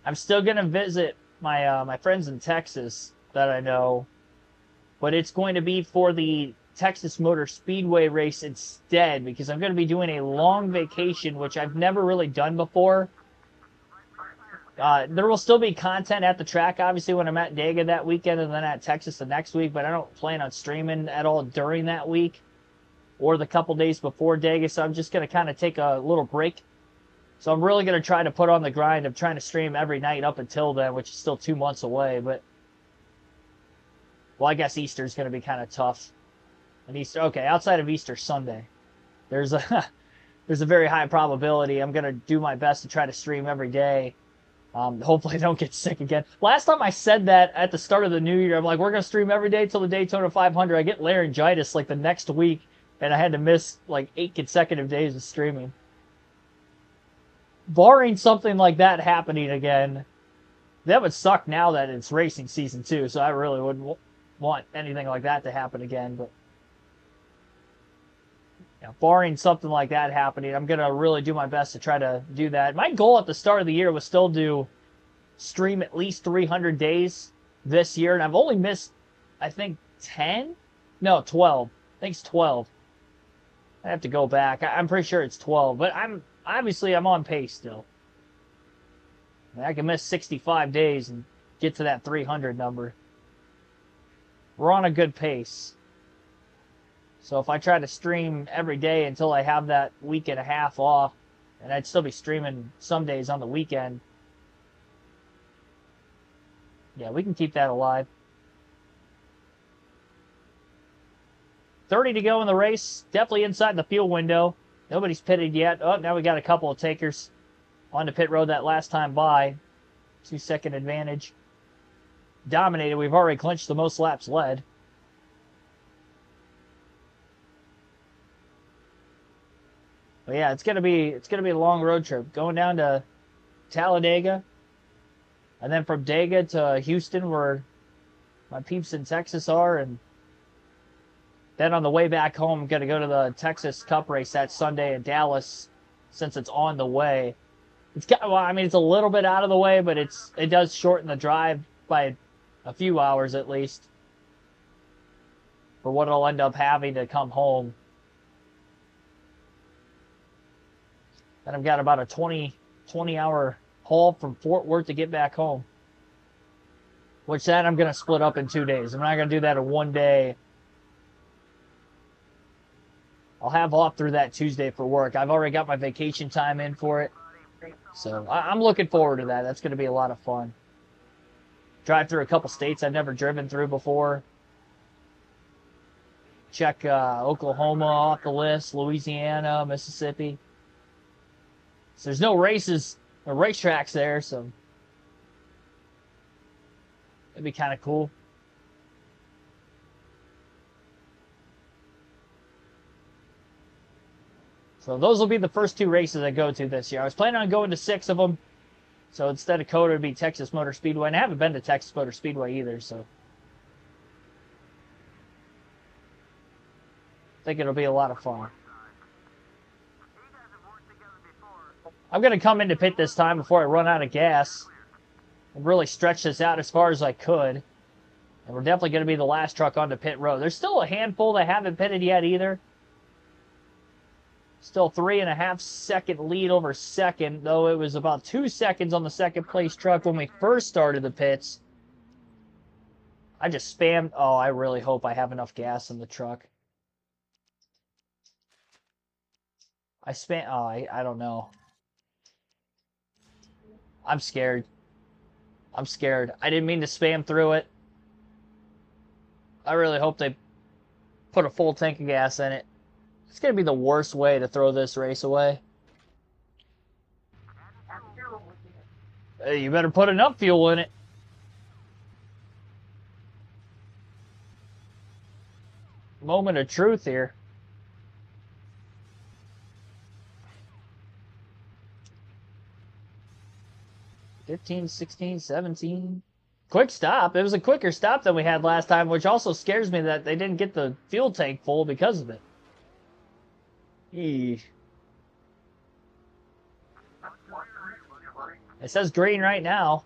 I'm still going to visit my my friends in Texas that I know. but it's going to be for the Texas Motor Speedway race instead, because I'm going to be doing a long vacation, which I've never really done before. There will still be content at the track, obviously, when I'm at Dega that weekend and then at Texas the next week, but I don't plan on streaming at all during that week or the couple days before Dega, so I'm just going to kind of take a little break. So I'm really going to try to put on the grind of trying to stream every night up until then, which is still 2 months away, but well, I guess Easter's going to be kind of tough. And Easter, okay, outside of Easter Sunday, there's a there's a very high probability I'm going to do my best to try to stream every day. Hopefully I don't get sick again. Last time I said that at the start of the new year, I'm like, we're going to stream every day till the Daytona 500. I get laryngitis like the next week, and I had to miss like 8 consecutive days of streaming. Barring something like that happening again, that would suck now that it's racing season too, so I really wouldn't want anything like that to happen again, but yeah, barring something like that happening, I'm going to really do my best to try to do that. My goal at the start of the year was still to stream at least 300 days this year, and I've only missed, I think, 10? No, 12. I think it's 12. I have to go back. I'm pretty sure it's 12, but I'm on pace still. I can miss 65 days and get to that 300 number. We're on a good pace. So if I try to stream every day until I have that week and a half off, and I'd still be streaming some days on the weekend, yeah, we can keep that alive. 30 to go in the race. Definitely inside the fuel window. Nobody's pitted yet. Oh, now we got a couple of takers on the pit road that last time by. 2-second advantage. Dominated. We've already clinched the most laps led. But yeah, it's gonna be a long road trip. Going down to Talladega, and then from Dega to Houston, where my peeps in Texas are, and then on the way back home, I'm gonna go to the Texas Cup race that Sunday in Dallas, since it's on the way. It's a little bit out of the way, but it does shorten the drive by a few hours at least for what I'll end up having to come home. And I've got about a 20-hour haul from Fort Worth to get back home. Which then I'm going to split up in 2 days. I'm not going to do that in one day. I'll have off through that Tuesday for work. I've already got my vacation time in for it. So I'm looking forward to that. That's going to be a lot of fun. Drive through a couple states I've never driven through before. Check Oklahoma off the list, Louisiana, Mississippi. So there's no races or racetracks there, so it'd be kind of cool. So those will be the first 2 races I go to this year. I was planning on going to 6 of them. So instead of COTA, it'd be Texas Motor Speedway. And I haven't been to Texas Motor Speedway either, so I think it'll be a lot of fun. I'm going to come into pit this time before I run out of gas and really stretch this out as far as I could. And we're definitely going to be the last truck onto pit road. There's still a handful that haven't pitted yet either. Still 3.5 second lead over second, though it was about 2 seconds on the second place truck when we first started the pits. I just spammed. Oh, I really hope I have enough gas in the truck. I don't know. I'm scared. I'm scared. I didn't mean to spam through it. I really hope they put a full tank of gas in it. It's going to be the worst way to throw this race away. Hey, you better put enough fuel in it. Moment of truth here. 15, 16, 17. Quick stop. It was a quicker stop than we had last time, which also scares me that they didn't get the fuel tank full because of it. Eesh. It says green right now.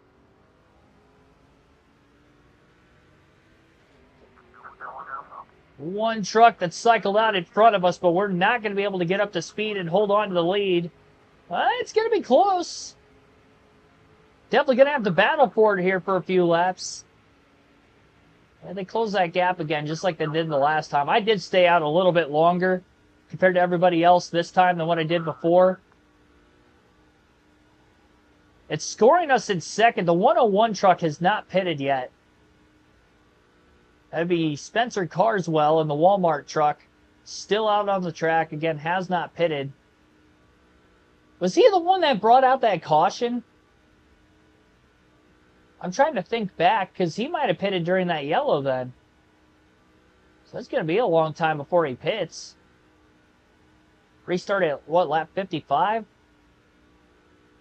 One truck that cycled out in front of us, but we're not going to be able to get up to speed and hold on to the lead. It's going to be close. Definitely going to have to battle for it here for a few laps. And they close that gap again, just like they did the last time. I did stay out a little bit longer compared to everybody else this time than what I did before. It's scoring us in second. The 101 truck has not pitted yet. That'd be Spencer Carswell in the Walmart truck. Still out on the track. Again, has not pitted. Was he the one that brought out that caution? I'm trying to think back, because he might have pitted during that yellow then. So it's going to be a long time before he pits. Restart at, what, lap 55?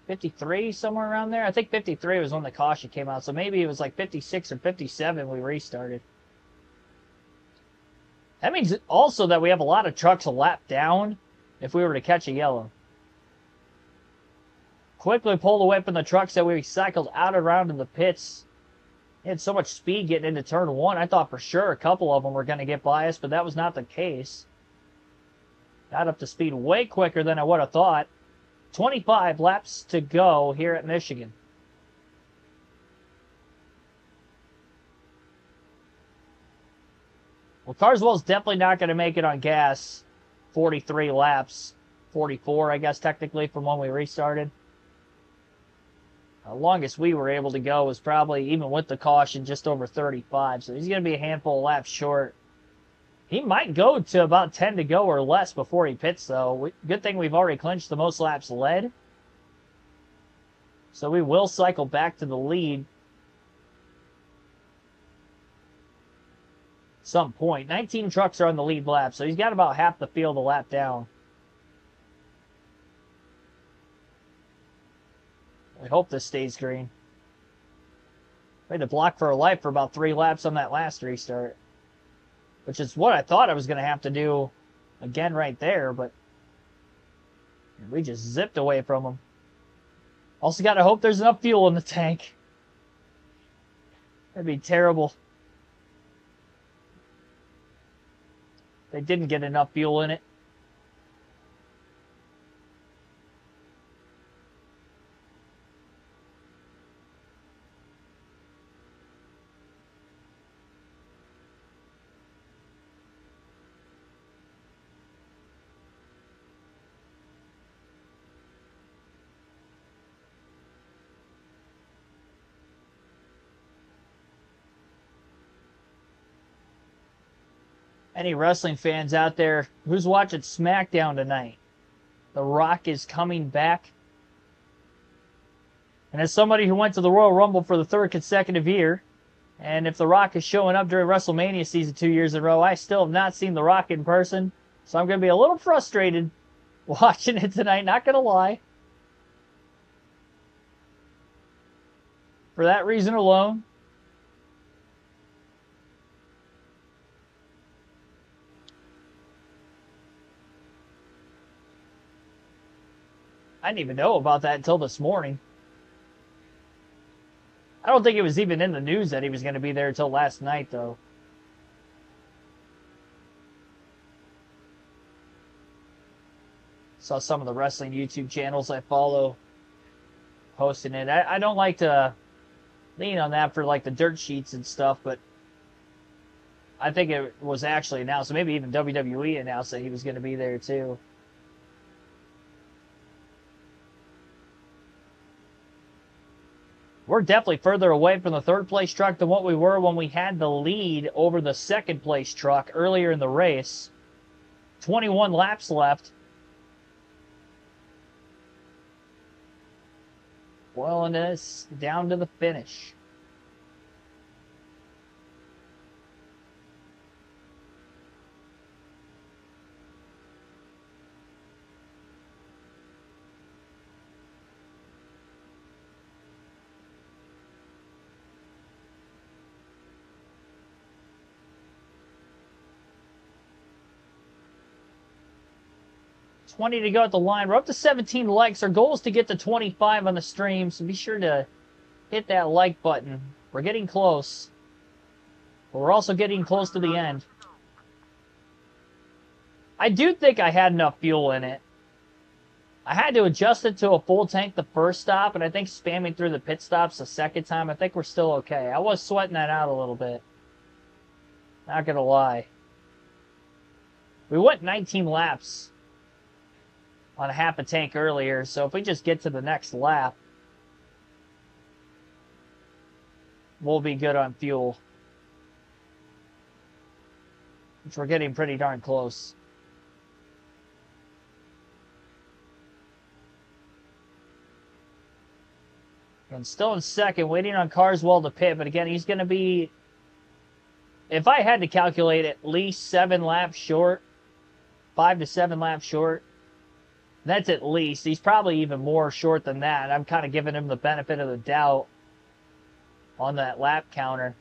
53, somewhere around there? I think 53 was when the caution came out, so maybe it was like 56 or 57 we restarted. That means also that we have a lot of trucks a lap down if we were to catch a yellow. Quickly pulled away from the trucks that we cycled out around in the pits. He had so much speed getting into turn one. I thought for sure a couple of them were going to get by us, but that was not the case. Got up to speed way quicker than I would have thought. 25 laps to go here at Michigan. Well, Carswell's definitely not going to make it on gas. 43 laps. 44, I guess, technically, from when we restarted. The longest we were able to go was probably, even with the caution, just over 35. So he's going to be a handful of laps short. He might go to about 10 to go or less before he pits, though. Good thing we've already clinched the most laps led. So we will cycle back to the lead. Some point. 19 trucks are on the lead lap, so he's got about half the field a lap down. I hope this stays green. We had to block for a life for about 3 laps on that last restart. Which is what I thought I was going to have to do again right there, but we just zipped away from them. Also got to hope there's enough fuel in the tank. That'd be terrible. They didn't get enough fuel in it. Any wrestling fans out there, who's watching SmackDown tonight? The Rock is coming back. And as somebody who went to the Royal Rumble for the 3rd consecutive year, and if The Rock is showing up during WrestleMania season 2 years in a row, I still have not seen The Rock in person. So I'm going to be a little frustrated watching it tonight, not going to lie. For that reason alone. I didn't even know about that until this morning. I don't think it was even in the news that he was going to be there until last night, though. Saw some of the wrestling YouTube channels I follow posting it. I don't like to lean on that for like the dirt sheets and stuff, but I think it was actually announced. Maybe even WWE announced that he was going to be there too. We're definitely further away from the 3rd place truck than what we were when we had the lead over the 2nd place truck earlier in the race. 21 laps left. Well, and it's down to the finish. $20 to go at the line. We're up to 17 likes. Our goal is to get to 25 on the stream, so be sure to hit that like button. We're getting close. But we're also getting close to the end. I do think I had enough fuel in it. I had to adjust it to a full tank the first stop, and I think spamming through the pit stops the second time, I think we're still okay. I was sweating that out a little bit. Not gonna lie. We went 19 laps on a half a tank earlier, so if we just get to the next lap, we'll be good on fuel. Which we're getting pretty darn close. And still in second, waiting on Carswell to pit, but again, he's going to be, if I had to calculate, at least 7 laps short, 5 to 7 laps short. That's at least. He's probably even more short than that. I'm kind of giving him the benefit of the doubt on that lap counter.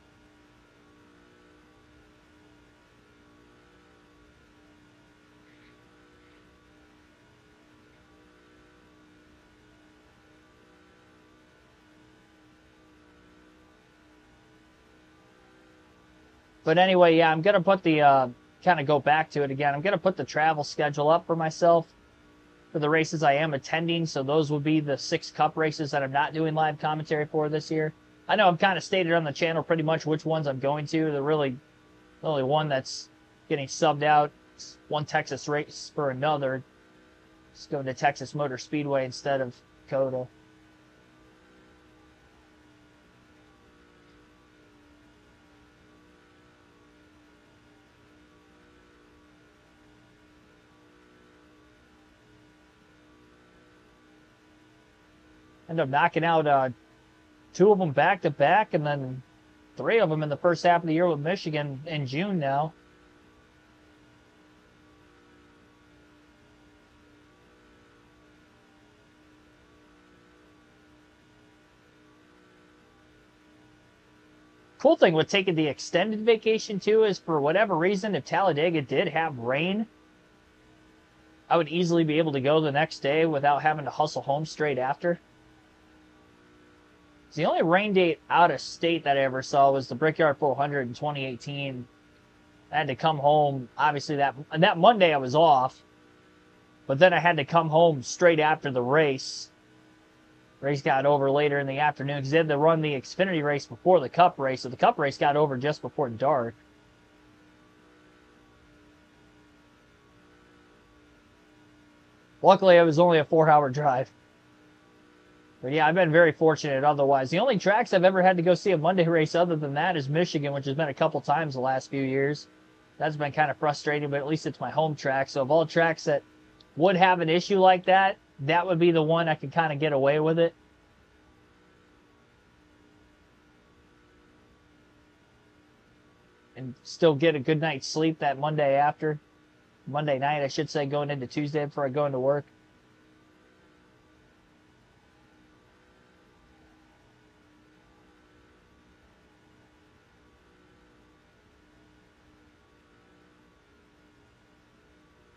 But anyway, yeah, I'm going to put the, kind of go back to it again. I'm going to put the travel schedule up for myself for the races I am attending. So those will be the 6 cup races that I'm not doing live commentary for this year. I know I've kind of stated on the channel pretty much which ones I'm going to. The only one that's getting subbed out. It's one Texas race for another. Just going to Texas Motor Speedway instead of COTA. End up knocking out 2 of them back to back, and then 3 of them in the first half of the year with Michigan in June now. Cool thing with taking the extended vacation too is, for whatever reason, if Talladega did have rain, I would easily be able to go the next day without having to hustle home straight after. The only rain date out of state that I ever saw was the Brickyard 400 in 2018. I had to come home. Obviously, that Monday I was off, but then I had to come home straight after the race. Race got over later in the afternoon because they had to run the Xfinity race before the Cup race, so the Cup race got over just before dark. Luckily, it was only a 4-hour drive. But yeah, I've been very fortunate otherwise. The only tracks I've ever had to go see a Monday race other than that is Michigan, which has been a couple times the last few years. That's been kind of frustrating, but at least it's my home track. So of all tracks that would have an issue like that, that would be the one I could kind of get away with it. And still get a good night's sleep that Monday after. Monday night, I should say, going into Tuesday before I go into work.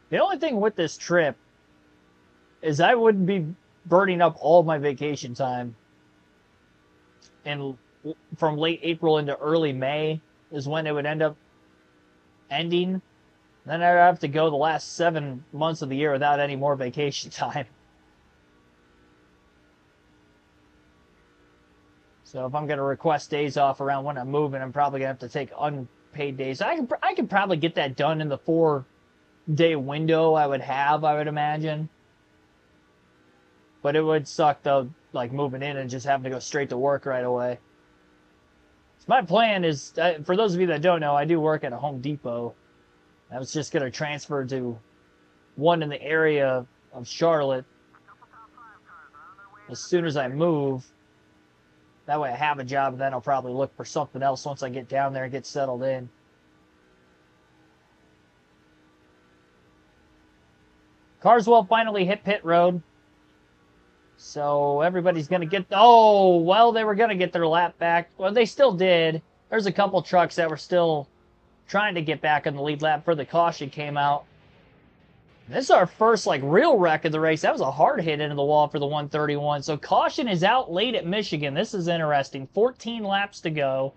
The only thing with this trip is I wouldn't be burning up all my vacation time. And from late April into early May is when it would end up ending. Then I'd have to go the last 7 months of the year without any more vacation time. So if I'm going to request days off around when I'm moving, I'm probably going to have to take unpaid days. I could probably get that done in the 4-day window I would imagine. But it would suck, though, like moving in and just having to go straight to work right away. So my plan is, for those of you that don't know, I do work at a Home Depot. I was just going to transfer to one in the area of Charlotte as soon as I move. That way I have a job, and then I'll probably look for something else once I get down there and get settled in. Carswell finally hit pit road. So everybody's going to get... Oh, well, they were going to get their lap back. Well, they still did. There's a couple trucks that were still trying to get back on the lead lap before the caution came out. This is our first, real wreck of the race. That was a hard hit into the wall for the 131. So caution is out late at Michigan. This is interesting. 14 laps to go.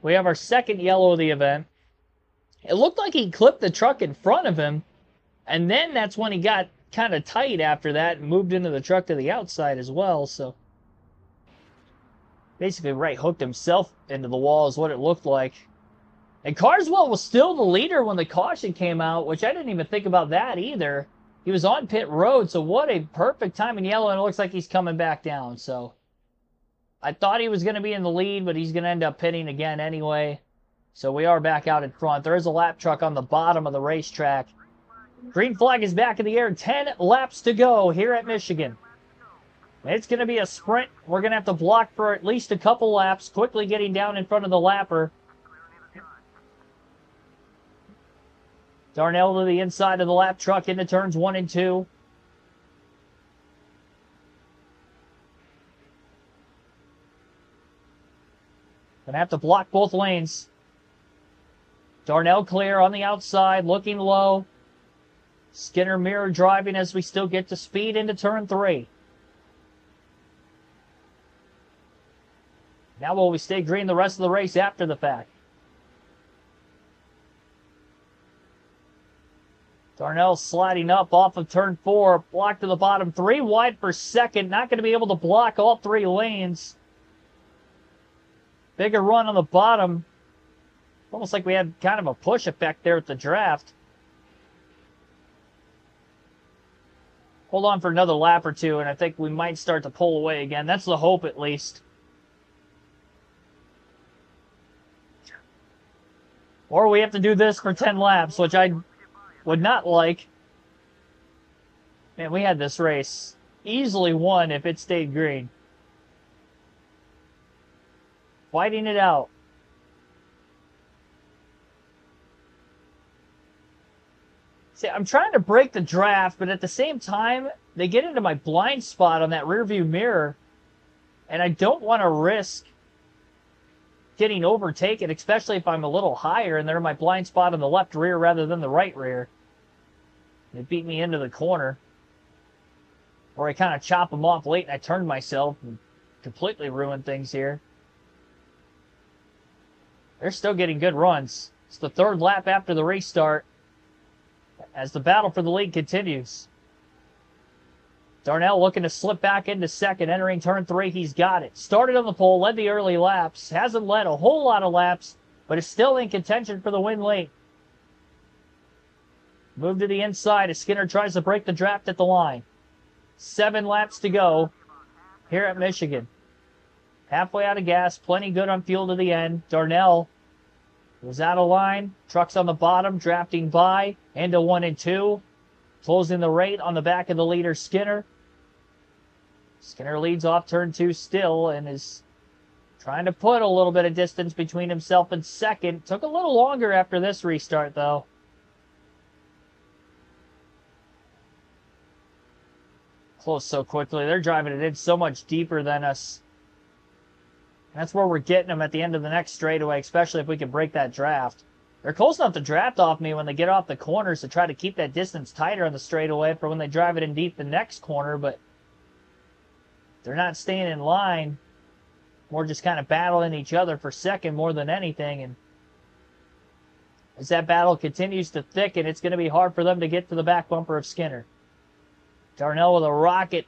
We have our second yellow of the event. It looked like he clipped the truck in front of him And then that's when he got kind of tight after that and moved into the truck to the outside as well. So basically right hooked himself into the wall is what it looked like. And Carswell was still the leader when the caution came out, which I didn't even think about that either. He was on pit road, so what a perfect time in yellow, and it looks like he's coming back down. So I thought he was going to be in the lead, but he's going to end up pitting again anyway. So we are back out in front. There is a lap truck on the bottom of the racetrack. Green flag is back in the air. 10 laps to go here at Michigan. It's going to be a sprint. We're going to have to block for at least a couple laps, quickly getting down in front of the lapper. Darnell to the inside of the lap truck into turns 1 and 2. Gonna have to block both lanes. Darnell clear on the outside, looking low. Skinner mirror driving as we still get to speed into turn 3. Now will we stay green the rest of the race after the fact? Darnell sliding up off of turn 4, block to the bottom, 3 wide for second. Not going to be able to block all 3 lanes. Bigger run on the bottom. Almost like we had kind of a push effect there at the draft. Hold on for another lap or two, and I think we might start to pull away again. That's the hope, at least. Or we have to do this for 10 laps, which I would not like. Man, we had this race easily won if it stayed green. Fighting it out. See, I'm trying to break the draft, but at the same time, they get into my blind spot on that rearview mirror, and I don't want to risk getting overtaken, especially if I'm a little higher and they're in my blind spot on the left rear rather than the right rear. They beat me into the corner. Or I kind of chop them off late and I turned myself and completely ruined things here. They're still getting good runs. It's the 3rd lap after the restart as the battle for the lead continues. Darnell looking to slip back into second, entering turn 3. He's got it. Started on the pole, led the early laps. Hasn't led a whole lot of laps, but is still in contention for the win late. Move to the inside as Skinner tries to break the draft at the line. 7 laps to go here at Michigan. Halfway out of gas, plenty good on fuel to the end. Darnell was out of line. Truck's on the bottom, drafting by into 1 and 2. Closing the rate on the back of the leader, Skinner. Skinner leads off turn 2 still and is trying to put a little bit of distance between himself and second. Took a little longer after this restart, though. Close so quickly. They're driving it in so much deeper than us. And that's where we're getting them at the end of the next straightaway, especially if we can break that draft. They're close enough to draft off me when they get off the corners to try to keep that distance tighter on the straightaway for when they drive it in deep the next corner, but they're not staying in line. More just kind of battling each other for second more than anything. And as that battle continues to thicken, it's going to be hard for them to get to the back bumper of Skinner. Darnell with a rocket.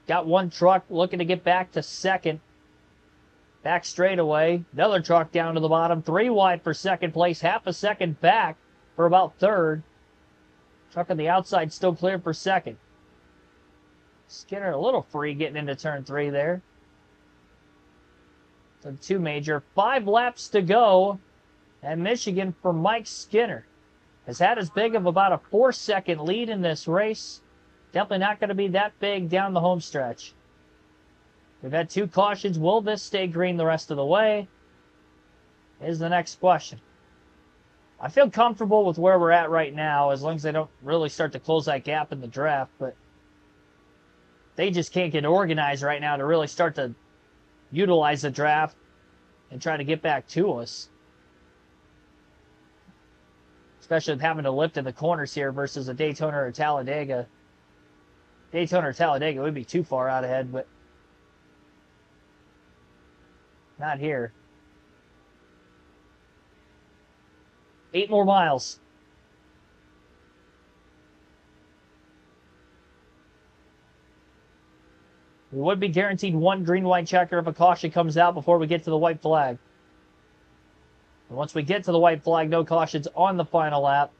Got one truck looking to get back to second. Back straightaway. Another truck down to the bottom. 3 wide for second place. Half a second back for about third. Truck on the outside still clear for second. Skinner a little free getting into turn 3 there. So 2 major. 5 laps to go. And Michigan for Mike Skinner has had as big of about a 4-second lead in this race. Definitely not going to be that big down the home stretch. We've had 2 cautions. Will this stay green the rest of the way? Is the next question. I feel comfortable with where we're at right now as long as they don't really start to close that gap in the draft, but they just can't get organized right now to really start to utilize the draft and try to get back to us. Especially with having to lift in the corners here versus a Daytona or Talladega. Daytona or Talladega would be too far out ahead, but not here. 8 more miles. We would be guaranteed one green-white checker if a caution comes out before we get to the white flag. And once we get to the white flag, no cautions on the final lap.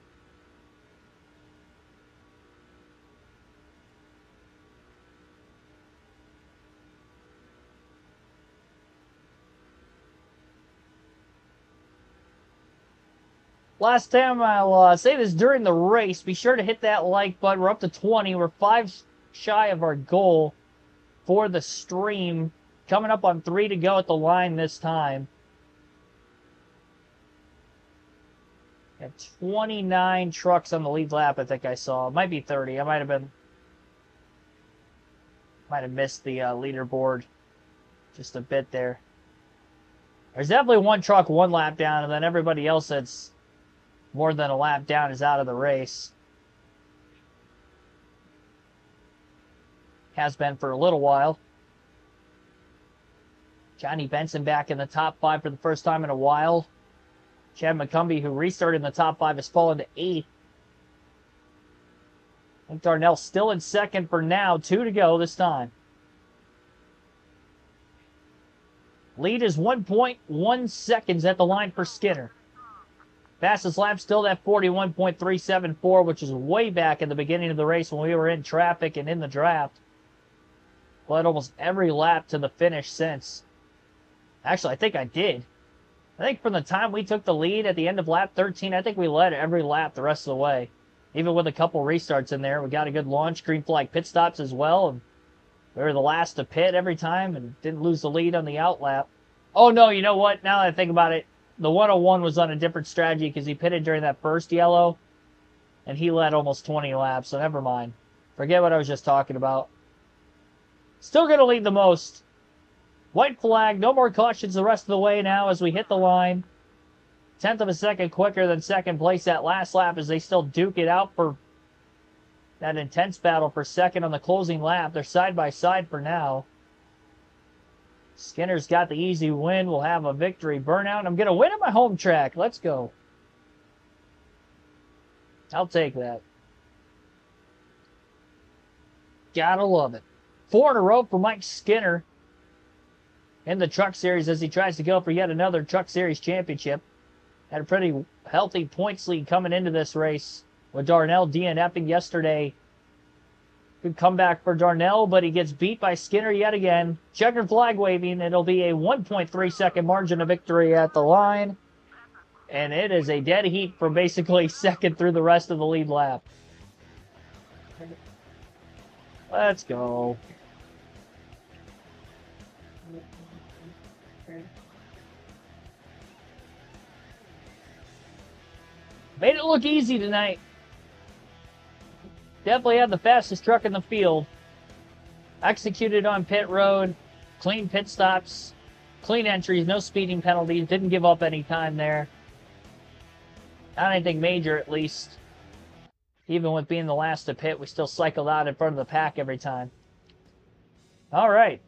Last time I'll say this during the race, be sure to hit that like button. We're up to 20. We're 5 shy of our goal for the stream. Coming up on 3 to go at the line this time. Got 29 trucks on the lead lap, I think I saw. It might be 30. I might have missed the leaderboard just a bit there. There's definitely one truck 1 lap down, and then everybody else that's more than a lap down is out of the race. Has been for a little while. Johnny Benson back in the top 5 for the first time in a while. Chad McCumbee, who restarted in the top 5, has fallen to 8th. I think Darnell still in 2nd for now. 2 to go this time. Lead is 1.1 seconds at the line for Skinner. Fastest lap still that 41.374, which is way back in the beginning of the race when we were in traffic and in the draft. Led almost every lap to the finish since. Actually, I think I did. I think from the time we took the lead at the end of lap 13, I think we led every lap the rest of the way. Even with a couple restarts in there. We got a good launch, green flag pit stops as well. And we were the last to pit every time and didn't lose the lead on the out lap. Oh no, you know what? Now that I think about it, the 101 was on a different strategy because he pitted during that first yellow, and he led almost 20 laps, so never mind. Forget what I was just talking about. Still going to lead the most. White flag, no more cautions the rest of the way now as we hit the line. 10th of a second quicker than second place that last lap as they still duke it out for that intense battle for second on the closing lap. They're side by side for now. Skinner's got the easy win. We'll have a victory burnout. I'm going to win at my home track. Let's go. I'll take that. Gotta love it. 4 in a row for Mike Skinner in the Truck Series as he tries to go for yet another Truck Series championship. Had a pretty healthy points lead coming into this race with Darnell DNFing yesterday. Good comeback for Darnell, but he gets beat by Skinner yet again. Checkered flag waving. It'll be a 1.3 second margin of victory at the line. And it is a dead heat from basically second through the rest of the lead lap. Let's go. Made it look easy tonight. Definitely had the fastest truck in the field. Executed on pit road. Clean pit stops. Clean entries. No speeding penalties. Didn't give up any time there. Not anything major, at least. Even with being the last to pit, we still cycled out in front of the pack every time. All right.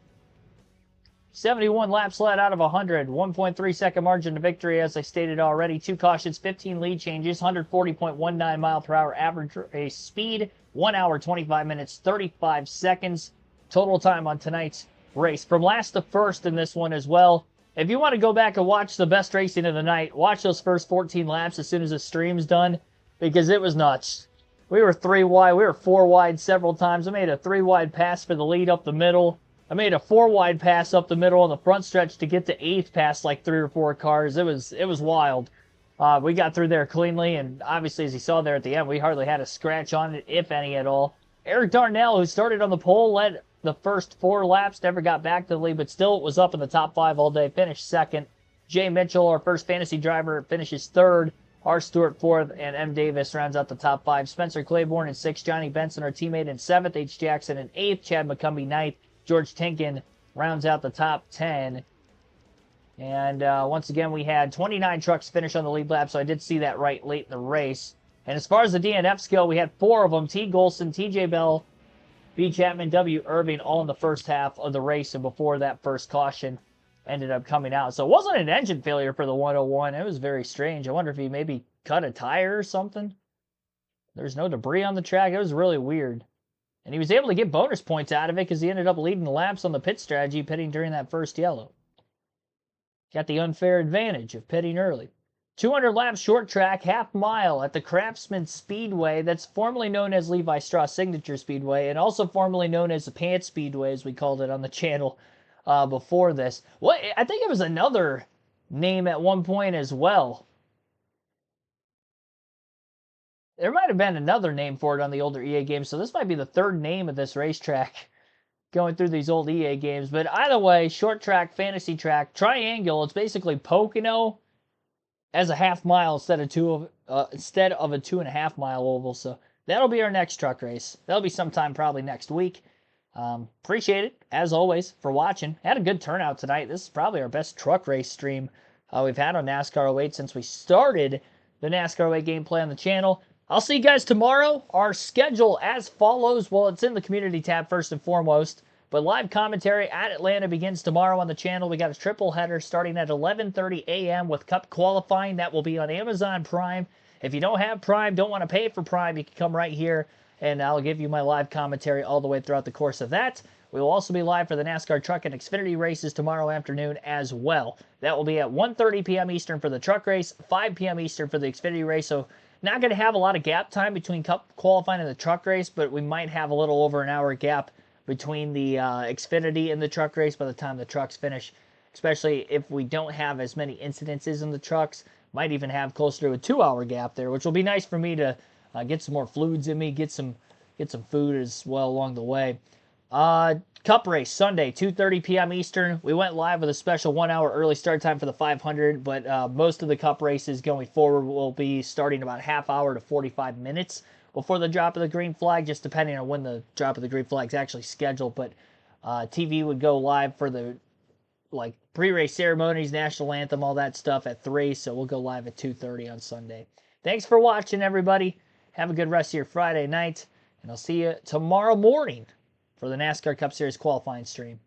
71 laps led out of 100. 1.3 second margin to victory, as I stated already. 2 cautions, 15 lead changes, 140.19 mile per hour average race speed, 1 hour, 25 minutes, 35 seconds. Total time on tonight's race. From last to first in this one as well. If you want to go back and watch the best racing of the night, watch those first 14 laps as soon as the stream's done, because it was nuts. We were 3 wide, we were 4 wide several times. I made a 3 wide pass for the lead up the middle. I made a 4 wide pass up the middle on the front stretch to get to 8th past like 3 or 4 cars. It was wild. We got through there cleanly, and obviously, as you saw there at the end, we hardly had a scratch on it, if any at all. Eric Darnell, who started on the pole, led the first 4 laps, never got back to the lead, but still was up in the top 5 all day, finished 2nd. Jay Mitchell, our first fantasy driver, finishes 3rd. R. Stewart 4th, and M. Davis rounds out the top 5. Spencer Claiborne in 6th. Johnny Benson, our teammate, in 7th. H. Jackson in 8th. Chad McCumbee 9th. George Tinkin rounds out the top 10. And once again, we had 29 trucks finish on the lead lap, so I did see that right late in the race. And as far as the DNFs go, we had 4 of them. T. Golson, T.J. Bell, B. Chapman, W. Irving, all in the first half of the race and before that first caution ended up coming out. So it wasn't an engine failure for the 101. It was very strange. I wonder if he maybe cut a tire or something. There's no debris on the track. It was really weird. And he was able to get bonus points out of it because he ended up leading the laps on the pit strategy, pitting during that first yellow. Got the unfair advantage of pitting early. 200 laps short track, half mile at the Craftsman Speedway, that's formerly known as Levi Strauss Signature Speedway, and also formerly known as the Pants Speedway, as we called it on the channel before this. Well, I think it was another name at one point as well. There might have been another name for it on the older EA games, so this might be the third name of this racetrack going through these old EA games. But either way, short track, fantasy track, triangle, it's basically Pocono as a half mile instead of a 2.5 mile oval. So that'll be our next truck race. That'll be sometime probably next week. Appreciate it, as always, for watching. Had a good turnout tonight. This is probably our best truck race stream we've had on NASCAR 08 since we started the NASCAR 08 gameplay on the channel. I'll see you guys tomorrow. Our schedule as follows. Well, it's in the community tab first and foremost. But live commentary at Atlanta begins tomorrow on the channel. We got a triple header starting at 11:30 a.m. with Cup qualifying. That will be on Amazon Prime. If you don't have Prime, don't want to pay for Prime, you can come right here, and I'll give you my live commentary all the way throughout the course of that. We will also be live for the NASCAR Truck and Xfinity races tomorrow afternoon as well. That will be at 1:30 p.m. Eastern for the truck race, 5 p.m. Eastern for the Xfinity race. So not going to have a lot of gap time between Cup qualifying and the truck race, but we might have a little over an hour gap between the Xfinity and the truck race by the time the trucks finish, especially if we don't have as many incidences in the trucks. Might even have closer to a 2-hour gap there, which will be nice for me to get some more fluids in me, get some food as well along the way. Cup race Sunday, 2:30 p.m. Eastern. We went live with a special 1-hour early start time for the 500, but most of the Cup races going forward will be starting about half hour to 45 minutes before the drop of the green flag, just depending on when the drop of the green flag is actually scheduled. But TV would go live for the pre-race ceremonies, national anthem, all that stuff at 3, so we'll go live at 2:30 on Sunday. Thanks for watching, everybody. Have a good rest of your Friday night, and I'll see you tomorrow morning for the NASCAR Cup Series qualifying stream.